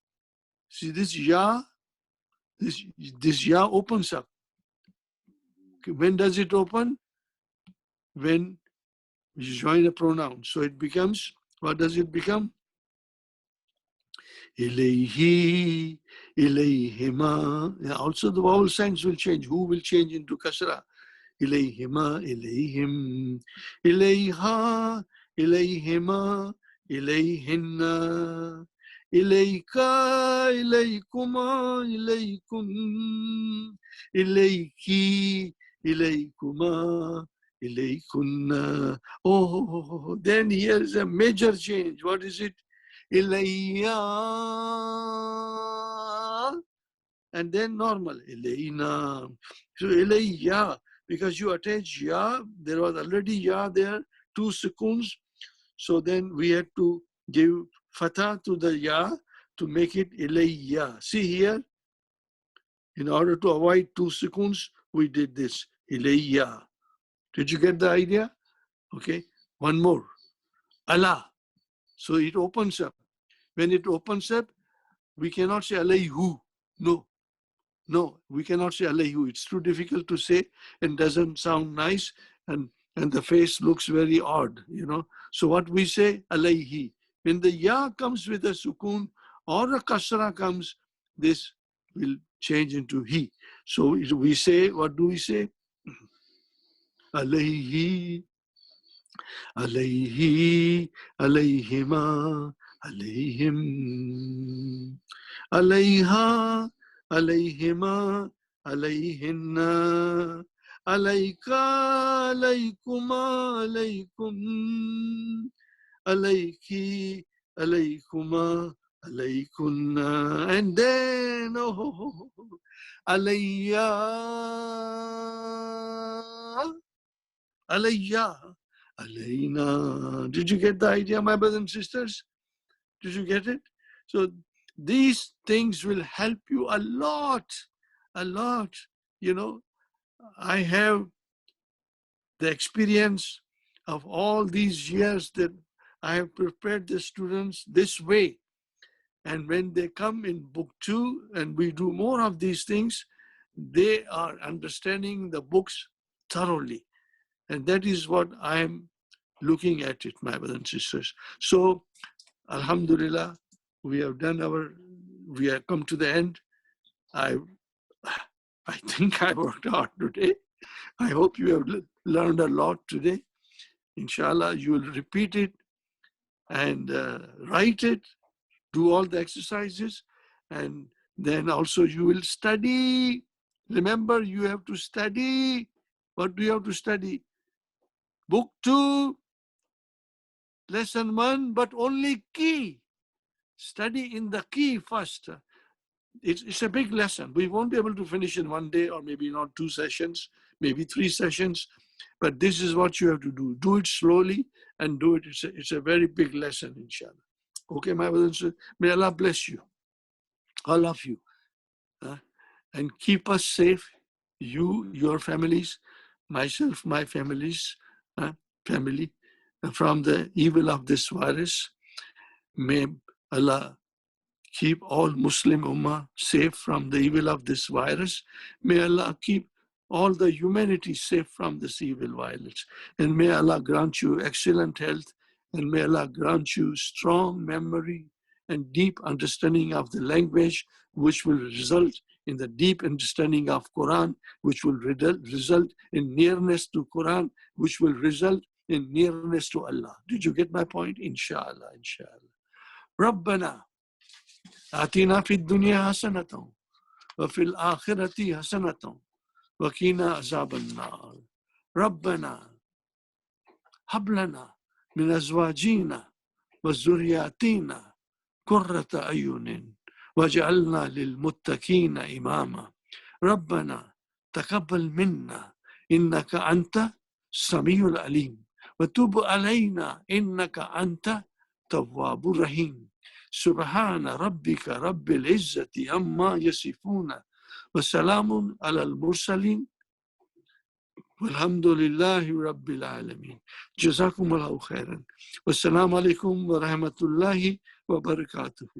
[SPEAKER 1] See this ya, this ya opens up. When does it open? When you join a pronoun. So it becomes, what does it become? Ilayhi, ilayhima. Also the vowel signs will change. Who will change into kasra? Ilayhima, ilayhim, ilayha, ilayhima, ilayhinna, ilayka, ilaykuma, ilaykum, ilayki, ilaykuma, ilaykunna. Oh, then here's a major change. What is it? Ilayya, and then normal, ilayna. So ilayya, because you attach ya, there was already ya there, two sukuns. So then we had to give fatha to the ya to make it ilayya. See here, in order to avoid two sukuns, we did this, ilayya. Did you get the idea? Okay, one more, Allah. So it opens up. When it opens up, we cannot say alayhu. No, no, we cannot say alayhu. It's too difficult to say and doesn't sound nice, and the face looks very odd, you know. So what we say, alayhi. When the ya comes with a sukun or a kasra comes, this will change into he. So we say, what do we say? Alayhi, alayhi, alayhima, alayhim. عليها عليهما عليهن عليك عليكما عليكم عليك عليكما عليكن, and then عليا عليا علينا. Did you get the idea, my brothers and sisters? Did you get it? So these things will help you a lot, a lot. You know, I have the experience of all these years that I have prepared the students this way. And when they come in book 2 and we do more of these things, they are understanding the books thoroughly. And that is what I am looking at it, my brothers and sisters. So, Alhamdulillah, we have come to the end. I think I worked hard today. I hope you have learned a lot today. Inshallah, you will repeat it and write it, do all the exercises, and then also you will study. Remember, you have to study. What do you have to study? Book 2, lesson 1, but only key. Study in the key first. It's a big lesson. We won't be able to finish in one day, or maybe not 2 sessions, maybe 3 sessions. But this is what you have to do. Do it slowly and do it. It's a very big lesson, inshallah. Okay, my brothers and sisters, may Allah bless you, all of you, and keep us safe, you, your families, myself, my family, from the evil of this virus. May Allah keep all Muslim Ummah safe from the evil of this virus. May Allah keep all the humanity safe from this evil virus. And may Allah grant you excellent health, and may Allah grant you strong memory and deep understanding of the language, which will result in the deep understanding of Quran, which will result in nearness to Quran, which will result in nearness to Allah. Did you get my point? Inshallah, inshallah. Rabbana آتنا في الدنيا حسنة وفي الآخرة حسنة وقنا عذاب النار ربنا هب لنا من أزواجنا وذرياتنا قرة أعين واجعلنا للمتقين إماما ربنا تقبل منا إنك أنت السميع العليم وتب علينا إنك أنت التواب الرحيم سبحان ربك رب العزة عما يصفون وسلام على المرسلين والحمد لله رب العالمين جزاكم الله خيرا والسلام عليكم ورحمة الله وبركاته.